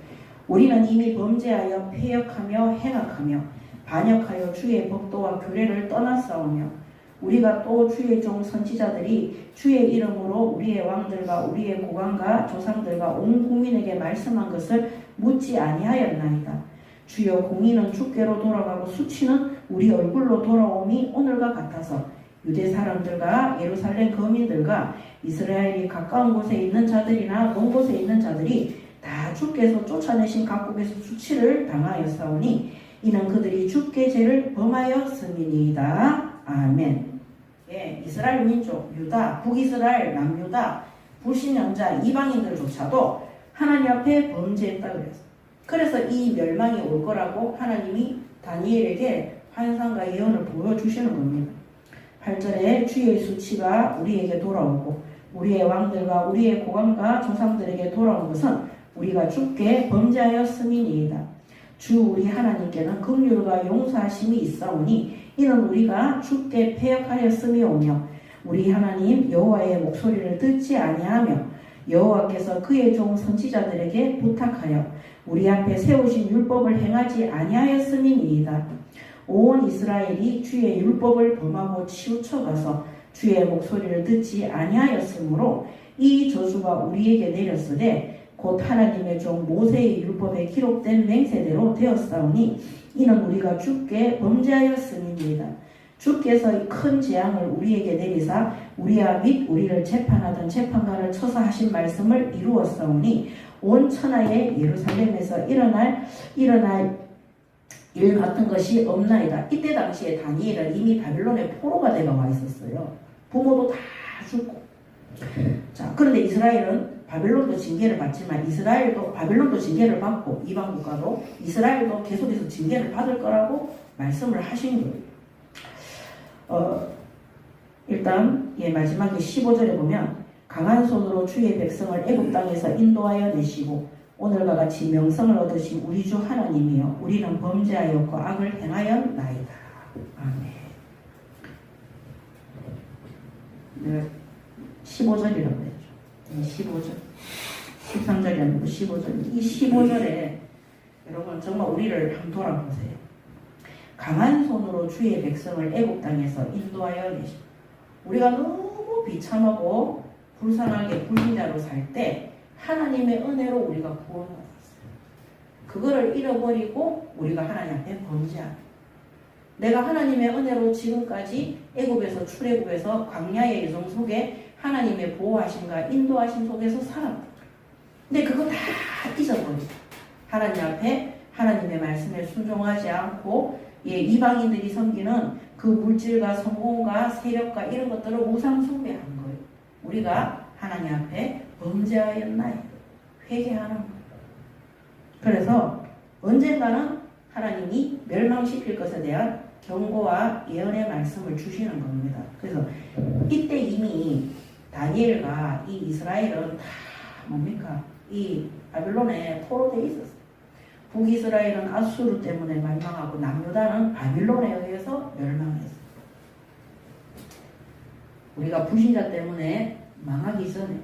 우리는 이미 범죄하여 패역하며 행악하며 반역하여 주의 법도와 규례를 떠났사오며 우리가 또 주의 종 선지자들이 주의 이름으로 우리의 왕들과 우리의 고관과 조상들과 온 국민에게 말씀한 것을 묻지 아니하였나이다. 주여 공의는 주께로 돌아가고 수치는 우리 얼굴로 돌아옴이 오늘과 같아서 유대 사람들과 예루살렘 거민들과 이스라엘이 가까운 곳에 있는 자들이나 먼 곳에 있는 자들이 다 주께서 쫓아내신 각국에서 수치를 당하였사오니 이는 그들이 주께 죄를 범하였음이니이다. 아멘. 예, 이스라엘 민족, 유다, 북이스라엘, 남유다, 불신앙자, 이방인들조차도 하나님 앞에 범죄했다 그랬어. 그래서 이 멸망이 올 거라고 하나님이 다니엘에게 환상과 예언을 보여주시는 겁니다. 8절에 주의 수치가 우리에게 돌아오고 우리의 왕들과 우리의 고관과 조상들에게 돌아온 것은 우리가 주께 범죄하였음이니이다. 주 우리 하나님께는 긍휼과 용서하심이 있사오니 이는 우리가 주께 패역하였음이오며 우리 하나님 여호와의 목소리를 듣지 아니하며 여호와께서 그의 종 선지자들에게 부탁하여 우리 앞에 세우신 율법을 행하지 아니하였음이니이다. 온 이스라엘이 주의 율법을 범하고 치우쳐가서 주의 목소리를 듣지 아니하였으므로 이 저주가 우리에게 내렸으되 곧 하나님의 종 모세의 율법에 기록된 맹세대로 되었사오니 이는 우리가 주께 범죄하였음이니이다. 주께서 큰 재앙을 우리에게 내리사 우리와 및 우리를 재판하던 재판관을 쳐서 하신 말씀을 이루었사오니 온 천하의 예루살렘에서 일어날 일 같은 것이 없나이다. 이때 당시에 다니엘은 이미 바빌론의 포로가 되어 와 있었어요. 부모도 다 죽고. 자, 그런데 이스라엘은 바빌론도 징계를 받지만 이스라엘도 바빌론도 징계를 받고 이방 국가도 이스라엘도 계속해서 징계를 받을 거라고 말씀을 하신 거예요. 일단 마지막에 15절에 보면 강한 손으로 주의 백성을 애굽 땅에서 인도하여 내시고 오늘과 같이 명성을 얻으신 우리 주 하나님이여 우리는 범죄하였고 악을 행하였나이다. 아멘. 15절이라고 했죠. 15절. 13절이 아니고 15절. 이 15절에 여러분 정말 우리를 한번 돌아보세요. 강한 손으로 주의 백성을 애굽 땅에서 인도하여 내시고 우리가 너무 비참하고 불쌍하게 불신자로 살 때 하나님의 은혜로 우리가 구원을 받았어요. 그거를 잃어버리고 우리가 하나님 앞에 범죄하는. 내가 하나님의 은혜로 지금까지 애굽에서 출애굽에서 광야의 여정 속에 하나님의 보호하심과 인도하심 속에서 살았다. 근데 그거 다 잊어버리고 하나님 앞에 하나님의 말씀에 순종하지 않고 이방인들이 섬기는 그 물질과 성공과 세력과 이런 것들을 우상 숭배한 거예요. 우리가 하나님 앞에 범죄하였나요? 회개하는 거예요. 그래서 언젠가는 하나님이 멸망시킬 것에 대한 경고와 예언의 말씀을 주시는 겁니다. 그래서 이때 이미 다니엘과 이 이스라엘은 다 뭡니까? 이 바빌론에 포로되어 있었어요. 북이스라엘은 아수르 때문에 멸망하고 남유다는 바빌론에 의해서 멸망했어요. 우리가 불신자 때문에 망하기 전에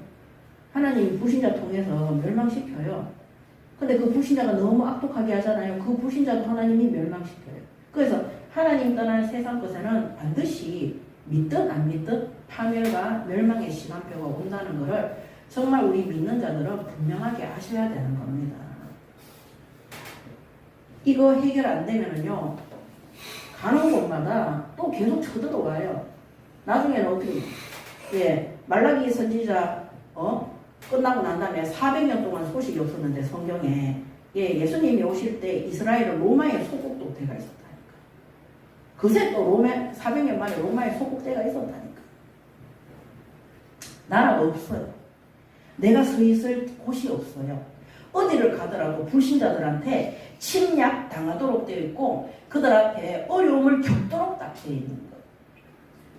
하나님이 불신자 통해서 멸망시켜요. 근데 그 불신자가 너무 악독하게 하잖아요. 그 불신자도 하나님이 멸망시켜요. 그래서 하나님 떠난 세상 것에는 반드시 믿든 안 믿든 파멸과 멸망의 시간표가 온다는 것을 정말 우리 믿는 자들은 분명하게 아셔야 되는 겁니다. 이거 해결 안 되면은요, 가는 곳마다 또 계속 쳐들어와요. 나중에는 어떻게, 말라기 선지자, 끝나고 난 다음에 400년 동안 소식이 없었는데 성경에, 예수님이 오실 때 이스라엘은 로마의 소국도 때가 있었다니까. 그새 또 400년 만에 로마의 소국때가 있었다니까. 나라가 없어요. 내가 서 있을 곳이 없어요. 어디를 가더라도 불신자들한테 침략 당하도록 되어 있고 그들 앞에 어려움을 겪도록 딱 되어 있는 거예요.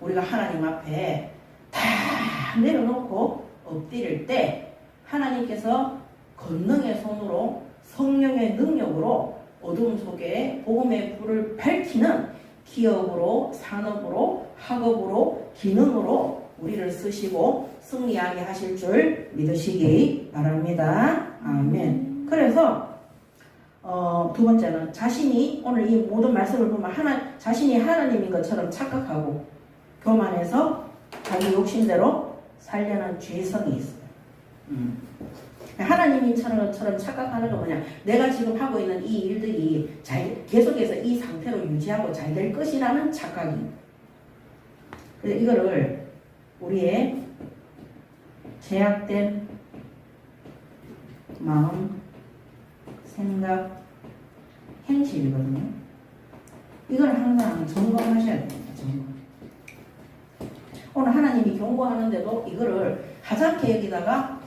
우리가 하나님 앞에 다 내려놓고 엎드릴 때 하나님께서 권능의 손으로 성령의 능력으로 어둠 속에 복음의 불을 밝히는 기업으로, 산업으로, 학업으로, 기능으로 우리를 쓰시고 승리하게 하실 줄 믿으시기 바랍니다. 아멘. 그래서 두 번째는 자신이 오늘 이 모든 말씀을 보면 자신이 하나님인 것처럼 착각하고 교만해서 자기 욕심대로 살려는 죄성이 있어요. 하나님인 것처럼 착각하는 건 뭐냐? 내가 지금 하고 있는 이 일들이 계속해서 이 상태로 유지하고 잘 될 것이라는 착각입니다. 그래서 이거를 우리의 제약된 마음, 생각, 행실이거든요. 이걸 항상 점검하셔야 됩니다. 점검. 오늘 하나님이 경고하는데도 이거를 하찮게 여기다가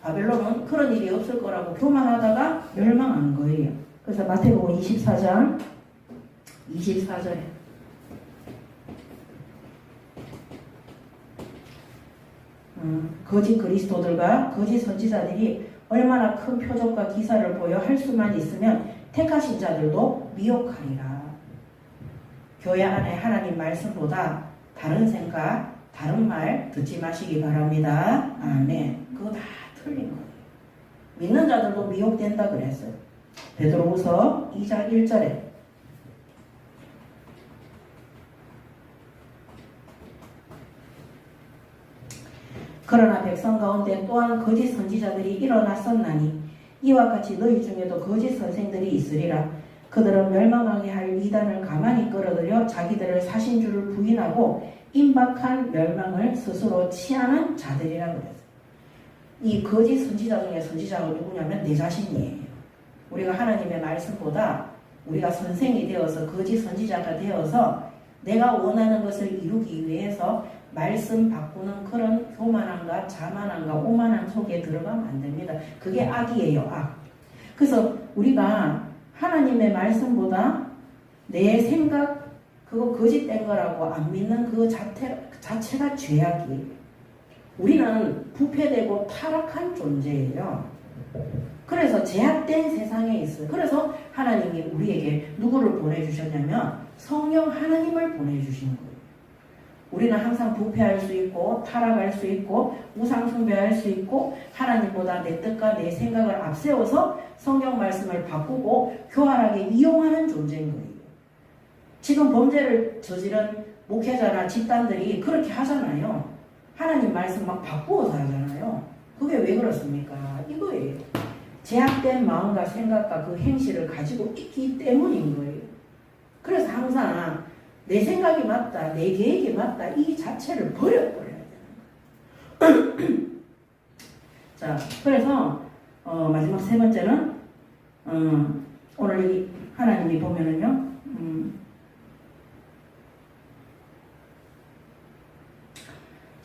바벨론은 그런 일이 없을 거라고 교만하다가 멸망하는 거예요. 그래서 마태복음 24장 24절에 거짓 그리스도들과 거짓 선지자들이 얼마나 큰 표적과 기사를 보여 할 수만 있으면 택하신 자들도 미혹하리라. 교회 안에 하나님 말씀보다 다른 생각, 다른 말 듣지 마시기 바랍니다. 아멘. 그거 다 틀린 거예요. 믿는 자들도 미혹된다 그랬어요. 베드로후서 2장 1절에 그러나 백성 가운데 또한 거짓 선지자들이 일어났었나니 이와 같이 너희 중에도 거짓 선생들이 있으리라. 그들은 멸망하게 할 이단을 가만히 끌어들여 자기들을 사신 줄을 부인하고 임박한 멸망을 스스로 취하는 자들이라고 그랬어요. 이 거짓 선지자 중에 선지자가 누구냐면 내 자신이에요. 우리가 하나님의 말씀보다 우리가 선생이 되어서 거짓 선지자가 되어서 내가 원하는 것을 이루기 위해서 말씀 바꾸는 그런 교만함과 자만함과 오만함 속에 들어가면 안 됩니다. 그게 악이에요, 악. 그래서 우리가 하나님의 말씀보다 내 생각, 그거 거짓된 거라고 안 믿는 그 자체가 죄악이에요. 우리는 부패되고 타락한 존재예요. 그래서 제약된 세상에 있어요. 그래서 하나님이 우리에게 누구를 보내주셨냐면 성령 하나님을 보내주신 거예요. 우리는 항상 부패할 수 있고 타락할 수 있고 우상 숭배할 수 있고 하나님보다 내 뜻과 내 생각을 앞세워서 성경 말씀을 바꾸고 교활하게 이용하는 존재인 거예요. 지금 범죄를 저지른 목회자나 집단들이 그렇게 하잖아요. 하나님 말씀 막 바꾸어서 하잖아요. 그게 왜 그렇습니까? 이거예요. 제약된 마음과 생각과 그 행실을 가지고 있기 때문인 거예요. 그래서 항상 내 생각이 맞다, 내 계획이 맞다, 이 자체를 버려버려야 되는 거예요. 자, 그래서 마지막 세 번째는 오늘 이 하나님이 보면은요,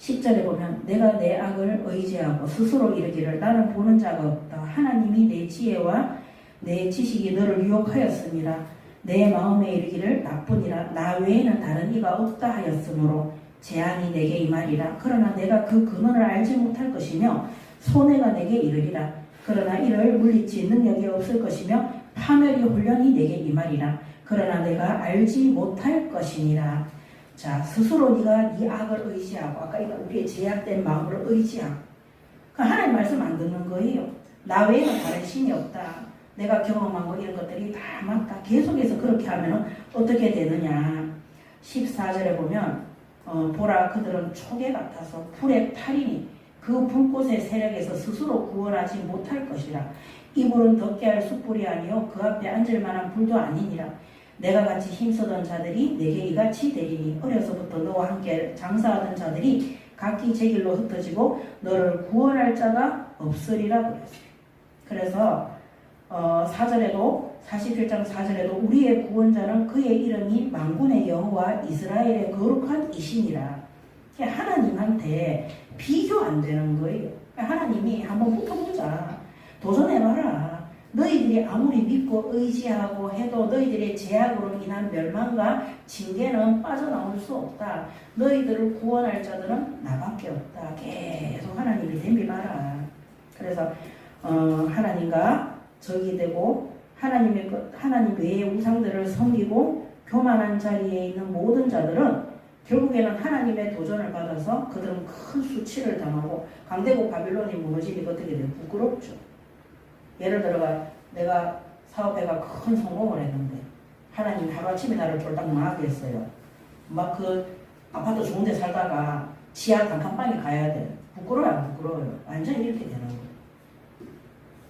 10절에 보면 내가 내 악을 의지하고 스스로 이르기를 나는 보는 자가 없다. 하나님이 내 지혜와 내 지식이 너를 유혹하였습니다. 내 마음에 이르기를 나뿐이라 나 외에는 다른 이가 없다 하였으므로 재앙이 내게 임하리라. 그러나 내가 그 근원을 알지 못할 것이며 손해가 내게 이르리라. 그러나 이를 물리칠 능력이 없을 것이며 파멸이 홀련히 내게 임하리라. 그러나 내가 알지 못할 것이니라. 자, 스스로 네가 네 악을 의지하고 아까 이거 우리의 제약된 마음으로 의지하고 하나님 말씀 안 듣는 거예요. 나 외에는 다른 신이 없다. 내가 경험한 거 이런 것들이 다 맞다. 계속해서 그렇게 하면 어떻게 되느냐. 14절에 보면 보라 그들은 초계 같아서 불의 탈이니 그 불꽃의 세력에서 스스로 구원하지 못할 것이라. 이 불은 덮게 할 숯불이 아니요 그 앞에 앉을 만한 불도 아니니라. 내가 같이 힘쓰던 자들이 내게 이같이 되리니 어려서부터 너와 함께 장사하던 자들이 각기 제 길로 흩어지고 너를 구원할 자가 없으리라 그랬어요. 그래서 4절에도 47장 4절에도 우리의 구원자는 그의 이름이 만군의 여호와 이스라엘의 거룩한 이신이라. 하나님한테 비교 안 되는 거예요. 하나님이 한번 붙어보자. 도전해봐라. 너희들이 아무리 믿고 의지하고 해도 너희들의 제약으로 인한 멸망과 징계는 빠져나올 수 없다. 너희들을 구원할 자들은 나밖에 없다. 계속 하나님이 덤비마라. 그래서 하나님과 적이 되고 하나님 외의 우상들을 섬기고 교만한 자리에 있는 모든 자들은 결국에는 하나님의 도전을 받아서 그들은 큰 수치를 당하고 강대국 바빌론이 무너지니까 어떻게 돼요? 부끄럽죠. 예를 들어가 내가 사업해가 큰 성공을 했는데 하나님 하루아침에 나를 쫄딱 망하게 했어요. 막 그 아파트 좋은 데 살다가 지하 단칸방에 가야 돼. 부끄러워요? 안 부끄러워요? 완전히 이렇게 되는 거예요.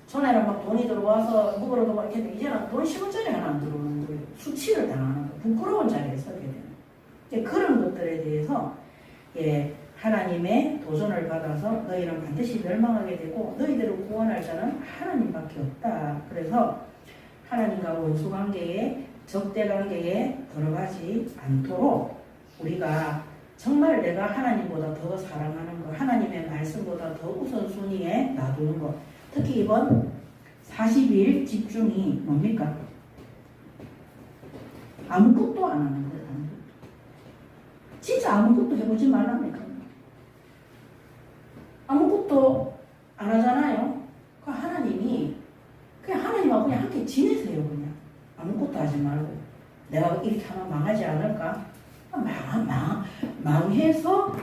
전에는 막 돈이 들어와서 먹으러도 막 이렇게 이제는 돈 10원짜리 하나 안 들어오는 거예요. 수치를 당하는 거예요. 부끄러운 자리에 서게 되는 거예요. 그런 것들에 대해서 하나님의 도전을 받아서 너희는 반드시 멸망하게 되고 너희들을 구원할 자는 하나님밖에 없다. 그래서 하나님과 원수 관계에 적대 관계에 들어가지 않도록 우리가 정말 내가 하나님보다 더 사랑하는 것, 하나님의 말씀보다 더 우선순위에 놔두는 것. 특히 이번 40일 집중이 뭡니까? 아무것도 안 하는 거예요. 진짜 아무것도 해보지 말라니까. 아무것도 안 하잖아요. 그 하나님이 그냥 하나님하고 그냥 함께 지내세요. 그냥 아무것도 하지 말고 내가 이렇게 하면 망하지 않을까? 망해서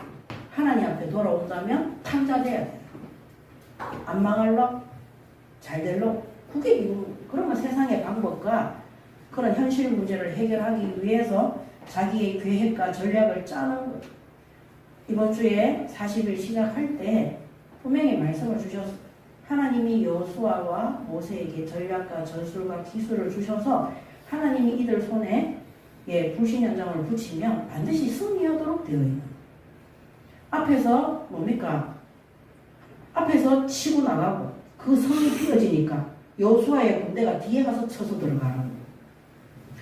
하나님 앞에 돌아온다면 탕자돼야 돼요. 안 망할러? 잘 될러? 그게 그러면 세상의 방법과 그런 현실 문제를 해결하기 위해서 자기의 계획과 전략을 짜는 거예요. 이번 주에 40일 시작할 때 분명히 말씀을 주셨어요. 하나님이 여호수아와 모세에게 전략과 전술과 기술을 주셔서 하나님이 이들 손에 불신 현장을 붙이면 반드시 승리하도록 되어 있는. 앞에서 뭡니까? 앞에서 치고 나가고 그 성이 피어지니까 여호수아의 군대가 뒤에 가서 쳐서 들어가는 거예요.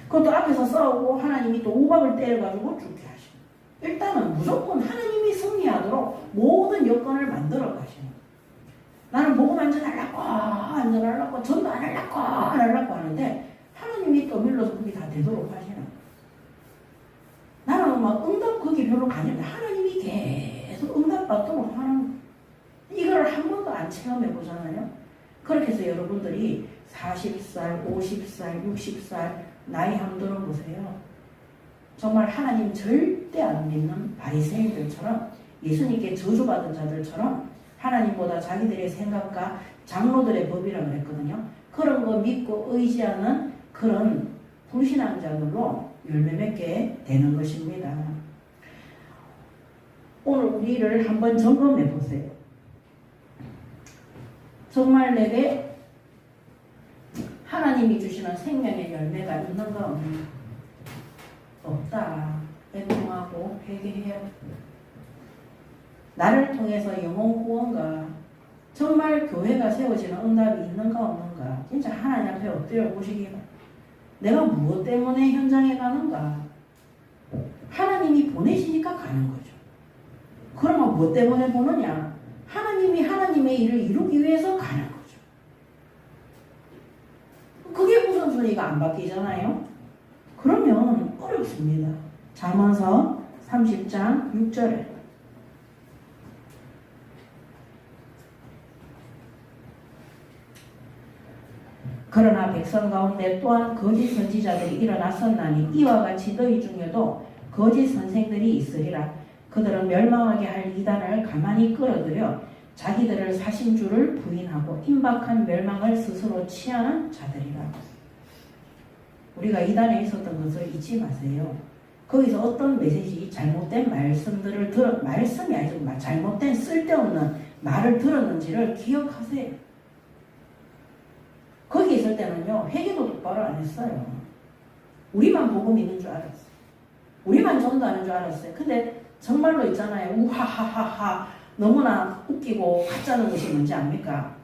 그것도 앞에서 싸우고 하나님이 또 우박을 때려가지고 죽게 하시는. 일단은 무조건 하나님이 승리하도록 모든 여건을 만들어 가시는. 나는 복음 안전하려고 전도 안 하려고 하는데 하나님이 또 밀러서 그게 다 되도록 하시는. 나는 막 응답 거기 별로 관여없는데 하나님이 계속 응답 받도록 하는. 이걸 한 번도 안 체험해 보잖아요. 그렇게 해서 여러분들이 40살, 50살, 60살 나이 한번 들어보세요. 정말 하나님 절대 안 믿는 바리새인들처럼 예수님께 저주받은 자들처럼 하나님보다 자기들의 생각과 장로들의 법이라고 그랬거든요. 그런 거 믿고 의지하는 그런 불신앙자들로 열매 맺게 되는 것입니다. 오늘 우리를 한번 점검해 보세요. 정말 내게 하나님이 주시는 생명의 열매가 있는가 없는가? 없다. 애통하고 회개해요. 나를 통해서 영혼 구원과 정말 교회가 세워지는 응답이 있는가 없는가? 진짜 하나님 앞에 엎드려 보시기 바랍니다. 내가 무엇 때문에 현장에 가는가? 하나님이 보내시니까 가는 거죠. 그러면 무엇 때문에 보느냐? 하나님이 하나님의 일을 이루기 위해서 가는 거죠. 그게 우선순위가 안 바뀌잖아요. 그러면 어렵습니다. 잠언서 30장 6절에 그러나 백성 가운데 또한 거짓 선지자들이 일어났었나니 이와 같이 너희 중에도 거짓 선생들이 있으리라. 그들은 멸망하게 할 이단을 가만히 끌어들여 자기들을 사신 줄을 부인하고 임박한 멸망을 스스로 취하는 자들이라. 우리가 이단에 있었던 것을 잊지 마세요. 거기서 어떤 메시지, 잘못된 말씀들을 말씀이 아니고 잘못된 쓸데없는 말을 들었는지를 기억하세요. 거기 있을 때는요, 회개도 똑바로 안 했어요. 우리만 복음 있는 줄 알았어요. 우리만 전도하는 줄 알았어요. 근데 정말로 있잖아요. 우하하하하 너무나 웃기고 가짜는 것이 뭔지 압니까?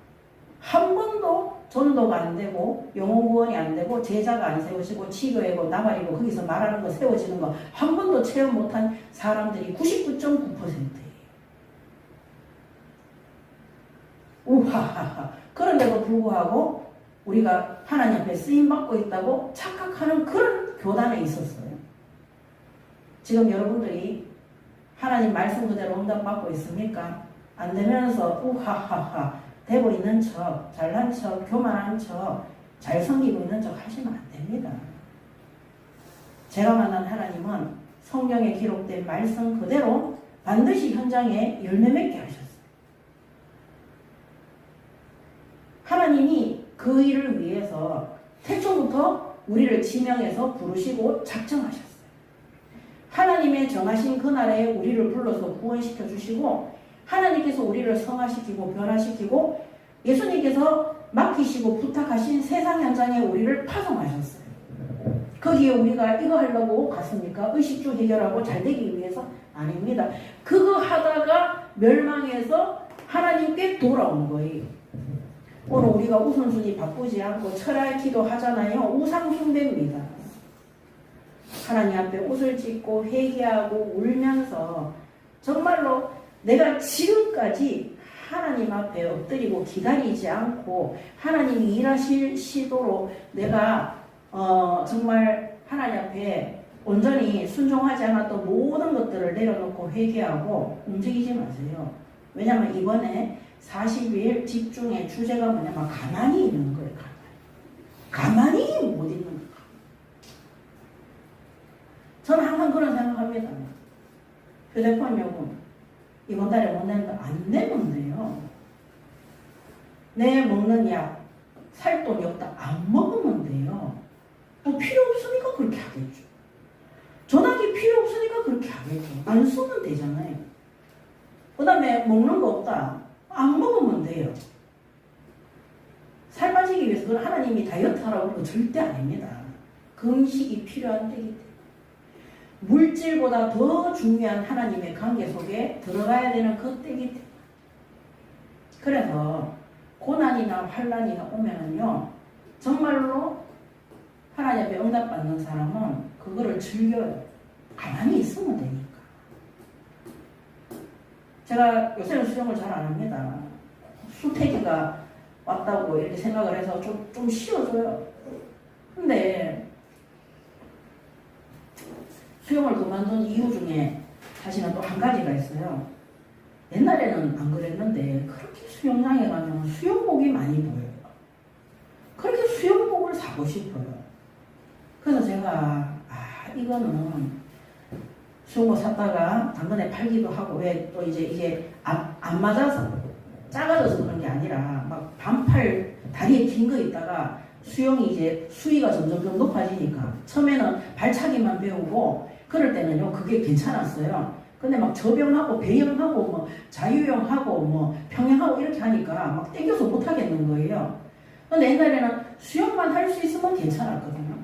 한 번도 전도가 안 되고 영혼 구원이 안 되고 제자가 안 세워지고 치교회고 나발이고 거기서 말하는 거 세워지는 거 한 번도 체험 못한 사람들이 99.9%예요. 우하하하. 그런데도 불구하고 우리가 하나님 앞에 쓰임받고 있다고 착각하는 그런 교단에 있었어요. 지금 여러분들이 하나님 말씀 그대로 응답받고 있습니까? 안 되면서 우하하하 되고 있는 척, 잘난 척, 교만한 척, 잘 섬기고 있는 척 하시면 안 됩니다. 제가 만난 하나님은 성경에 기록된 말씀 그대로 반드시 현장에 열매 맺게 하셨어요. 하나님이 그 일을 위해서 태초부터 우리를 지명해서 부르시고 작정하셨어요. 하나님의 정하신 그날에 우리를 불러서 구원시켜 주시고 하나님께서 우리를 성화시키고 변화시키고 예수님께서 맡기시고 부탁하신 세상 현장에 우리를 파송하셨어요. 거기에 우리가 이거 하려고 갔습니까? 의식주 해결하고 잘 되기 위해서? 아닙니다. 그거 하다가 멸망해서 하나님께 돌아온 거예요. 오늘 우리가 우선순위 바꾸지 않고 철야 기도 하잖아요. 우상 숭배입니다. 하나님 앞에 옷을 찢고 회개하고 울면서 정말로 내가 지금까지 하나님 앞에 엎드리고 기다리지 않고 하나님이 일하실 시도로 내가 정말 하나님 앞에 온전히 순종하지 않았던 모든 것들을 내려놓고 회개하고 움직이지 마세요. 왜냐하면 이번에 40일 집중의 주제가 뭐냐면 가만히 있는 거예요. 가만히 못 있는 거예요. 저는 항상 그런 생각합니다. 휴대폰 요금 이번 달에 못 낸다. 안 내면 돼요. 내 먹는 약 살 돈이 없다. 안 먹으면 돼요. 뭐 필요 없으니까 그렇게 하겠죠. 전화기 필요 없으니까 그렇게 하겠죠. 안 쓰면 되잖아요. 그 다음에 먹는 거 없다. 안 먹으면 돼요. 살 빠지기 위해서 그건 하나님이 다이어트 하라고 그러는 거 절대 아닙니다. 금식이 필요한 때이기 때문에. 물질보다 더 중요한 하나님의 관계 속에 들어가야 되는 그때이기 때문에. 그래서 고난이나 환난이나 오면은요, 정말로 하나님 앞에 응답받는 사람은 그거를 즐겨요. 가만히 있으면 되니까. 제가 요새는 수영을 잘 안 합니다. 수태기가 왔다고 이렇게 생각을 해서 좀 쉬어줘요. 근데 수영을 그만둔 이유 중에 사실은 또 한 가지가 있어요. 옛날에는 안 그랬는데 그렇게 수영장에 가면 수영복이 많이 보여요. 그렇게 수영복을 사고 싶어요. 그래서 제가 이거는 수영복 샀다가 당근에 팔기도 하고 왜 또 이게 안 맞아서 작아져서 그런 게 아니라 막 반팔 다리에 긴 거 있다가 수영이 이제 수위가 점점 높아지니까 처음에는 발차기만 배우고 그럴 때는요 그게 괜찮았어요. 근데 막 저병하고 배영하고 뭐 자유형하고 뭐 평영하고 이렇게 하니까 막 땡겨서 못 하겠는 거예요. 근데 옛날에는 수영만 할 수 있으면 괜찮았거든요.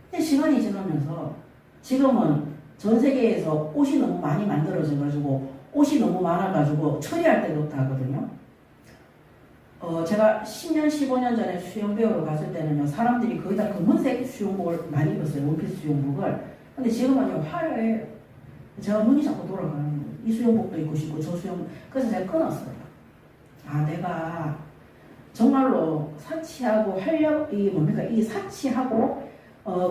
근데 시간이 지나면서 지금은 전 세계에서 옷이 너무 많이 만들어져가지고 옷이 너무 많아가지고 처리할 데도 없다 하거든요. 제가 10년, 15년 전에 수영 배우러 갔을 때는요, 사람들이 거의 다 검은색 수영복을 많이 입었어요. 원피스 수영복을. 근데 지금은요, 화려해요. 제가 눈이 자꾸 돌아가는 거예요. 이 수영복도 입고 싶고, 저 수영, 그래서 제가 끊었어요. 내가 정말로 사치하고 이 사치하고,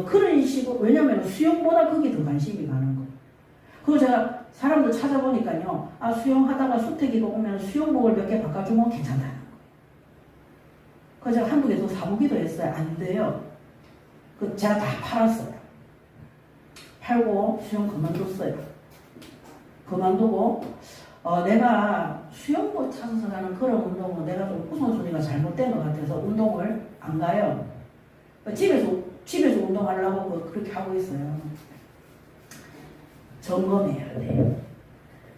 그런 식으로, 왜냐면 수영보다 거기 더 관심이 가는 거예요. 그리고 제가 사람들 찾아보니까요, 수영하다가 수태기가 오면 수영복을 몇 개 바꿔주면 괜찮다는 거예요. 그래서 제가 한두 개 더 사보기도 했어요. 안 돼요. 제가 다 팔았어요. 팔고 수영 그만뒀어요. 그만두고, 내가 수영복 찾아서 가는 그런 운동은 내가 좀 우선순위가 잘못된 것 같아서 운동을 안 가요. 집에서 운동하려고 그렇게 하고 있어요. 점검해야 돼요.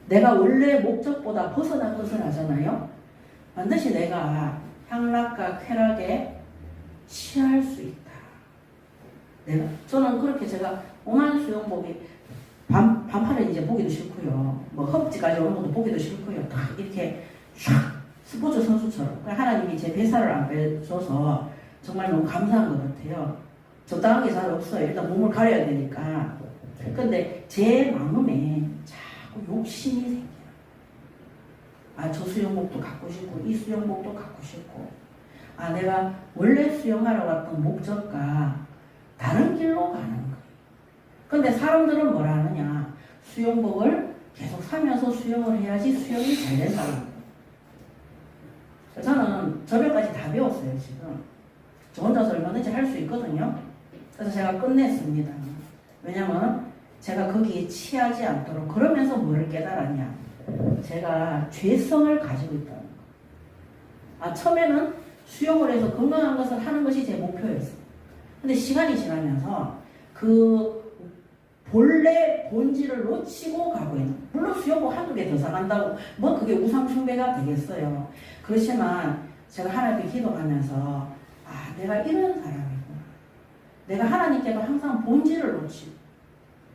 내가 원래 목적보다 벗어나잖아요. 반드시 내가 향락과 쾌락에 취할 수 있다. 저는 그렇게 제가 오만 수영복이 반팔은 이제 보기도 싫고요. 뭐 허벅지까지 오는 것도 보기도 싫고요. 다 이렇게 샥 스포츠 선수처럼. 하나님이 제 배살을 안 빼줘서 정말 너무 감사한 것 같아요. 적당한 게 잘 없어요. 일단 몸을 가려야 되니까. 근데 제 마음에 자꾸 욕심이 생겨요. 저 수영복도 갖고 싶고 이 수영복도 갖고 싶고 내가 원래 수영하러 왔던 목적과 다른 길로 가는 거예요. 근데 사람들은 뭐라 하느냐, 수영복을 계속 사면서 수영을 해야지 수영이 잘 된다고. 저는 저변까지 다 배웠어요. 지금 저 혼자서 얼마든지 할 수 있거든요. 그래서 제가 끝냈습니다. 왜냐면 제가 거기에 취하지 않도록. 그러면서 뭐를 깨달았냐, 제가 죄성을 가지고 있다는 거. 처음에는 수영을 해서 건강한 것을 하는 것이 제 목표였어요. 근데 시간이 지나면서 그 본래 본질을 놓치고 가고 있는, 물론 수영복 한두 개 더 사간다고 뭐 그게 우상숭배가 되겠어요. 그렇지만 제가 하나님께 기도하면서 내가 이런 사람이구나, 내가 하나님께도 항상 본질을 놓치고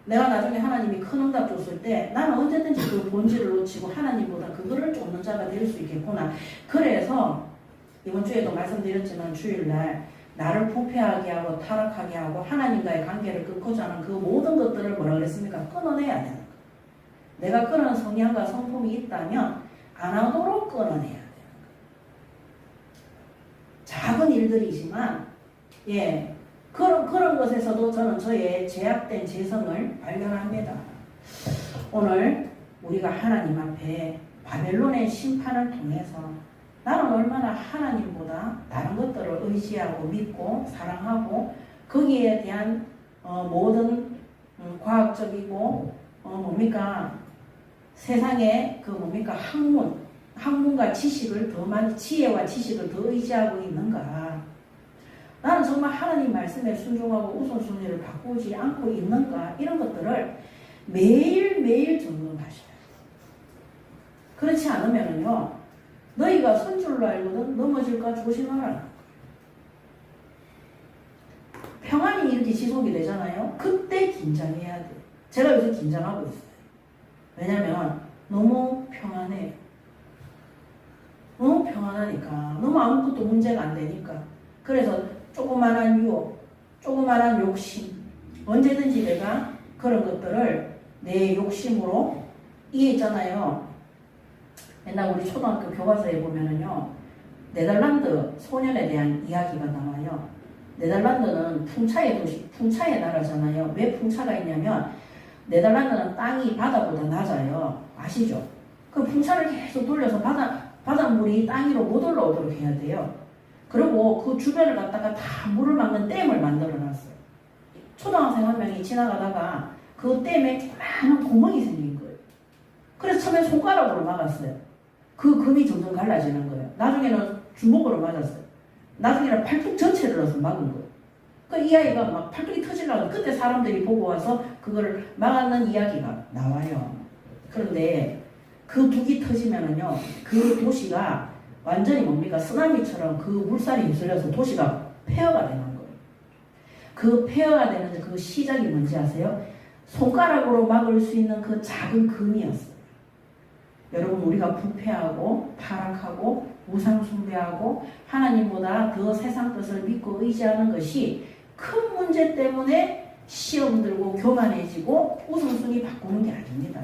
내가 나중에 하나님이 큰 응답 줬을 때 나는 언제든지 그 본질을 놓치고 하나님보다 그거를 쫓는 자가 될 수 있겠구나. 그래서 이번 주에도 말씀드렸지만 주일날 나를 부패하게 하고 타락하게 하고 하나님과의 관계를 끊고자 하는 그 모든 것들을 뭐라 그랬습니까? 끊어내야 되는 거예요. 내가 그런 성향과 성품이 있다면 안 하도록 끊어내야 되는 거예요. 작은 일들이지만 그런 것에서도 저는 저의 제약된 재성을 발견합니다. 오늘 우리가 하나님 앞에 바벨론의 심판을 통해서 나는 얼마나 하나님보다 다른 것들을 의지하고 믿고 사랑하고 거기에 대한 모든 과학적이고 세상의 학문과 지식을 더 많이 지혜와 지식을 더 의지하고 있는가? 나는 정말 하나님 말씀에 순종하고 우선순위를 바꾸지 않고 있는가? 이런 것들을 매일매일 점검하셔야 돼요. 그렇지 않으면요, 너희가 선 줄로 알거든 넘어질까 조심하라. 평안이 이렇게 지속이 되잖아요. 그때 긴장해야 돼요. 제가 요새 긴장하고 있어요. 왜냐면 너무 평안해요. 너무 평안하니까. 너무 아무것도 문제가 안 되니까. 그래서 조그만한 유혹, 조그만한 욕심, 언제든지 내가 그런 것들을 내 욕심으로, 이게 있잖아요. 옛날 우리 초등학교 교과서에 보면은요, 네덜란드 소년에 대한 이야기가 나와요. 네덜란드는 풍차의 도시, 풍차의 나라잖아요. 왜 풍차가 있냐면 네덜란드는 땅이 바다보다 낮아요. 아시죠? 그 풍차를 계속 돌려서 바닷물이 땅 위로 못 올라오도록 해야 돼요. 그리고 그 주변을 갖다가 다 물을 막는 댐을 만들어 놨어요. 초등학생 한 명이 지나가다가 그 댐에 많은 구멍이 생긴 거예요. 그래서 처음에 손가락으로 막았어요. 그 금이 점점 갈라지는 거예요. 나중에는 주먹으로 맞았어요. 나중에는 팔뚝 전체를 넣어서 막은 거예요. 이 아이가 막 팔뚝이 터지려고 그때 사람들이 보고 와서 그거를 막았는 이야기가 나와요. 그런데 그 북이 터지면은요, 그 도시가 완전히 쓰나미처럼 그 물살이 휩쓸려서 도시가 폐허가 되는 거예요. 그 폐허가 되는 그 시작이 뭔지 아세요? 손가락으로 막을 수 있는 그 작은 금이었어요. 여러분, 우리가 부패하고 타락하고 우상숭배하고 하나님보다 더 세상 것을 믿고 의지하는 것이 큰 문제 때문에 시험 들고 교만해지고 우선순위 바꾸는 게 아닙니다.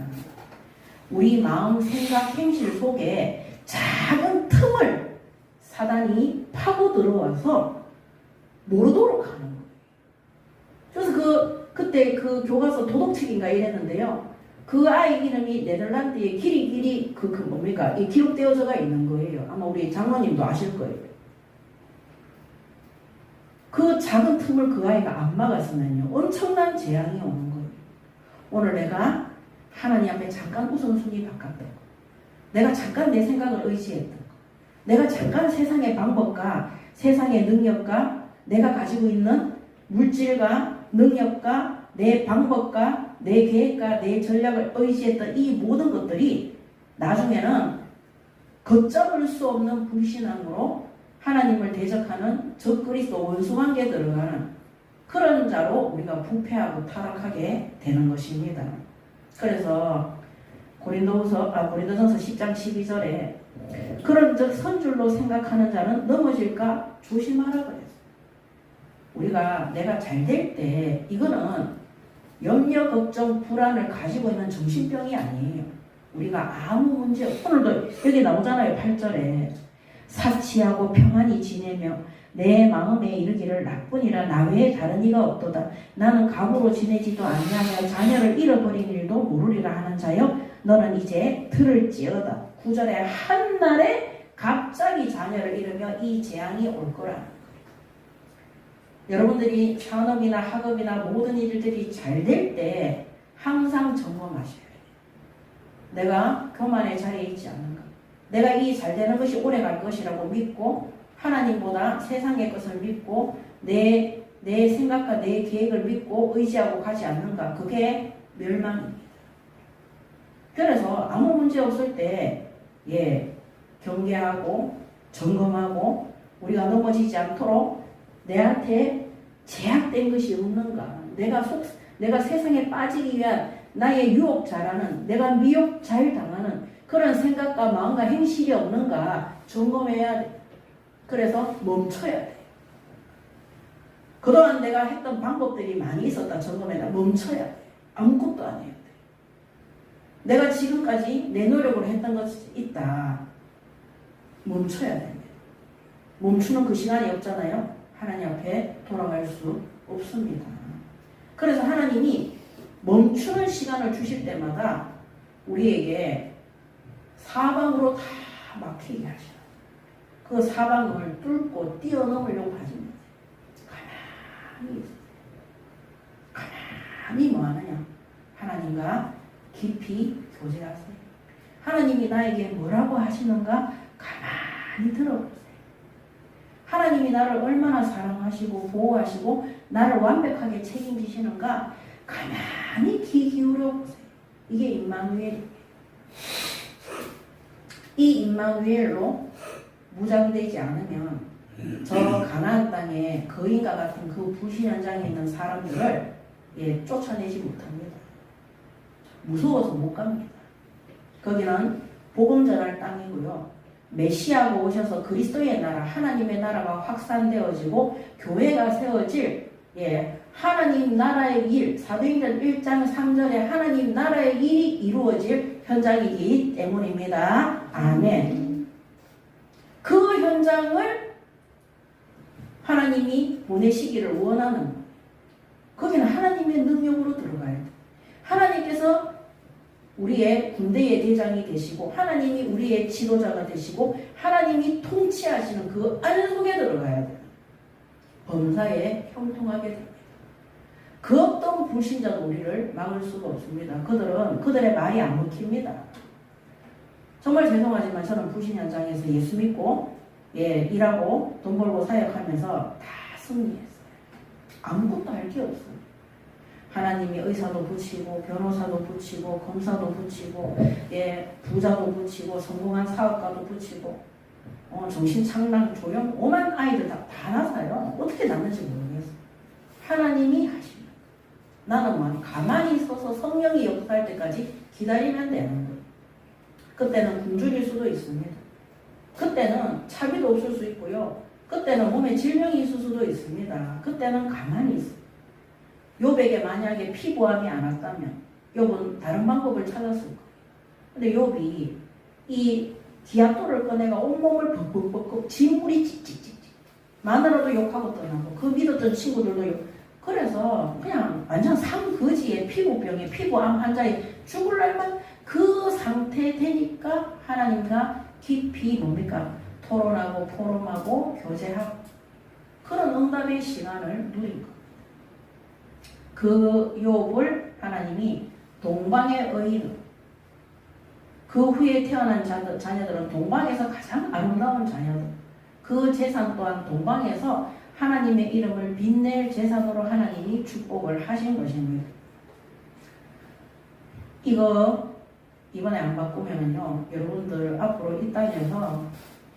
우리 마음, 생각, 행실 속에 작은 틈을 사단이 파고 들어와서 모르도록 하는 거예요. 그래서 그때 그 교과서 도덕책인가 이랬는데요. 그 아이 이름이 네덜란드의 길이 이 기록되어져가 있는 거예요. 아마 우리 장로님도 아실 거예요. 그 작은 틈을 그 아이가 안 막았으면요, 엄청난 재앙이 오는 거예요. 오늘 내가 하나님 앞에 잠깐 우선순위 바꿨던 거, 내가 잠깐 내 생각을 의지했던 거, 내가 잠깐 세상의 방법과 세상의 능력과 내가 가지고 있는 물질과 능력과 내 방법과 내 계획과 내 전략을 의지했던 이 모든 것들이 나중에는 걷잡을 수 없는 불신앙으로 하나님을 대적하는 적그리스도 원수관계에 들어가는 그런 자로 우리가 부패하고 타락하게 되는 것입니다. 그래서 고린도전서 10장 12절에 그런 적 선줄로 생각하는 자는 넘어질까 조심하라 그랬어요. 우리가 내가 잘 될 때 이거는 염려, 걱정, 불안을 가지고 있는 정신병이 아니에요. 우리가 아무 문제 오늘도 여기 나오잖아요. 8절에 사치하고 평안히 지내며 내 마음에 이르기를 나뿐이라 나 외에 다른 이가 없도다. 나는 가부로 지내지도 아니하며 자녀를 잃어버린 일도 모르리라 하는 자여 너는 이제 들을지어다. 9절에 한날에 갑자기 자녀를 잃으며 이 재앙이 올 거라는 거예요. 여러분들이 산업이나 학업이나 모든 일들이 잘 될 때 항상 점검하셔야 돼요. 내가 교만의 자리에 있지 않는가. 내가 이 잘 되는 것이 오래 갈 것이라고 믿고 하나님보다 세상의 것을 믿고 내 생각과 내 계획을 믿고 의지하고 가지 않는가. 그게 멸망입니다. 그래서 아무 문제 없을 때 경계하고 점검하고 우리가 넘어지지 않도록 내한테 제약된 것이 없는가? 내가 세상에 빠지기 위한 나의 유혹자라는, 내가 미혹 잘 당하는 그런 생각과 마음과 행실이 없는가 점검해야 돼. 그래서 멈춰야 돼. 그동안 내가 했던 방법들이 많이 있었다 점검해라. 멈춰야 돼. 아무것도 안 해야 돼. 내가 지금까지 내 노력으로 했던 것이 있다. 멈춰야 돼. 멈추는 그 시간이 없잖아요. 하나님 앞에 돌아갈 수 없습니다. 그래서 하나님이 멈추는 시간을 주실 때마다 우리에게 사방으로 다 막히게 하셔요. 그 사방을 뚫고 뛰어넘으려고 하십니다. 가만히 뭐 하느냐? 하나님과 깊이 교제하세요. 하나님이 나에게 뭐라고 하시는가? 가만히 들어보세요. 하나님이 나를 얼마나 사랑하시고 보호하시고 나를 완벽하게 책임지시는가? 가만히 귀 기울여 보세요. 이게 임마누엘이에요. 이 임마누엘로 무장되지 않으면 저 가나안 땅에 거인과 같은 그 부신 현장에 있는 사람들을 쫓아내지 못합니다. 무서워서 못 갑니다. 거기는 복음 전할 땅이고요. 메시아가 오셔서 그리스도의 나라, 하나님의 나라가 확산되어지고 교회가 세워질 하나님 나라의 일, 사도행전 1장 3절에 하나님 나라의 일이 이루어질 현장이기 때문입니다. 아멘. 그 현장을 하나님이 보내시기를 원하는 거예요. 거기는 하나님의 능력으로 들어가야 돼. 하나님께서 우리의 군대의 대장이 되시고 하나님이 우리의 지도자가 되시고 하나님이 통치하시는 그 안 속에 들어가야 돼요. 범사에 형통하게 됩니다. 그 어떤 불신자도 우리를 막을 수가 없습니다. 그들의 말이 안 먹힙니다. 정말 죄송하지만 저는 불신 현장에서 예수 믿고 일하고 돈 벌고 사역하면서 다 승리했어요. 아무것도 할 게 없어요. 하나님이 의사도 붙이고 변호사도 붙이고 검사도 붙이고 부자도 붙이고 성공한 사업가도 붙이고 정신착란 조영 오만 아이들 다 낳아요. 어떻게 낳는지 모르겠어요. 하나님이 하십니다. 나는 가만히 있어서 성령이 역사할 때까지 기다리면 되는 거예요. 그때는 굶주릴 수도 있습니다. 그때는 차비도 없을 수 있고요. 그때는 몸에 질병이 있을 수도 있습니다. 그때는 가만히 있어요. 욥에게 만약에 피부암이 안 왔다면 욥은 다른 방법을 찾았을 거예요. 근데 욥이 이 디아토를 꺼내가 온몸을 벅벅벅벅 진물이 찌찌찌찌 마누라도 욕하고 떠나고 그 믿었던 친구들도 욕. 그래서 그냥 완전 상거지에 피부병에 피부암 환자에 죽을 날만 그 상태 되니까 하나님과 깊이 뭡니까? 토론하고 포럼하고 교제하고 그런 응답의 시간을 누린 겁니다. 그 욥을 하나님이 동방의 의인, 그 후에 태어난 자녀들은 동방에서 가장 아름다운 자녀들, 그 재산 또한 동방에서 하나님의 이름을 빛낼 재산으로 하나님이 축복을 하신 것입니다. 이거 이번에 안 바꾸면요, 여러분들 앞으로 이 땅에서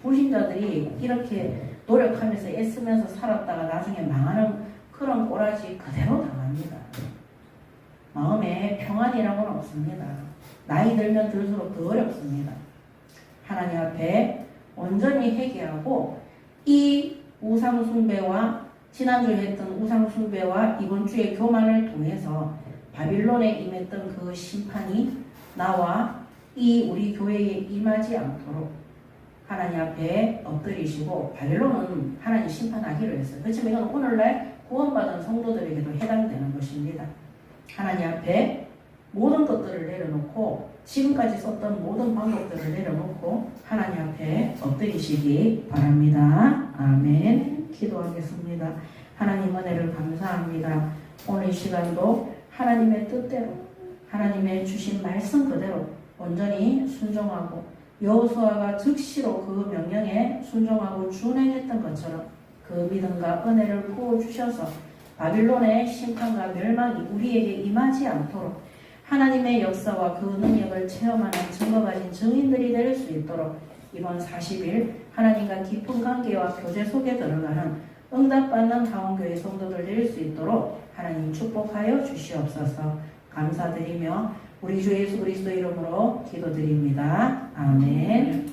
불신자들이 이렇게 노력하면서 애쓰면서 살았다가 나중에 망하는 그런 꼬라지 그대로 당합니다. 마음에 평안이라고는 없습니다. 나이 들면 들수록 더 어렵습니다. 하나님 앞에 온전히 회개하고 이 우상숭배와 지난주에 했던 우상숭배와 이번 주의 교만을 통해서 바빌론에 임했던 그 심판이 나와 이 우리 교회에 임하지 않도록 하나님 앞에 엎드리시고, 바빌론은 하나님 심판하기로 했어요. 그렇지만 이건 오늘날 구원받은 성도들에게도 해당되는 것입니다. 하나님 앞에 모든 것들을 내려놓고 지금까지 썼던 모든 방법들을 내려놓고 하나님 앞에 엎드리시기 바랍니다. 아멘. 기도하겠습니다. 하나님 은혜를 감사합니다. 오늘 이 시간도 하나님의 뜻대로 하나님의 주신 말씀 그대로 온전히 순종하고 여호수아가 즉시로 그 명령에 순종하고 준행했던 것처럼 그 믿음과 은혜를 부어주셔서 바빌론의 심판과 멸망이 우리에게 임하지 않도록 하나님의 역사와 그 능력을 체험하는 증거 가진 증인들이 될 수 있도록 이번 40일 하나님과 깊은 관계와 교제 속에 들어가는 응답받는 하원교회 성도들 될 수 있도록 하나님 축복하여 주시옵소서. 감사드리며 우리 주 예수 그리스도 이름으로 기도드립니다. 아멘.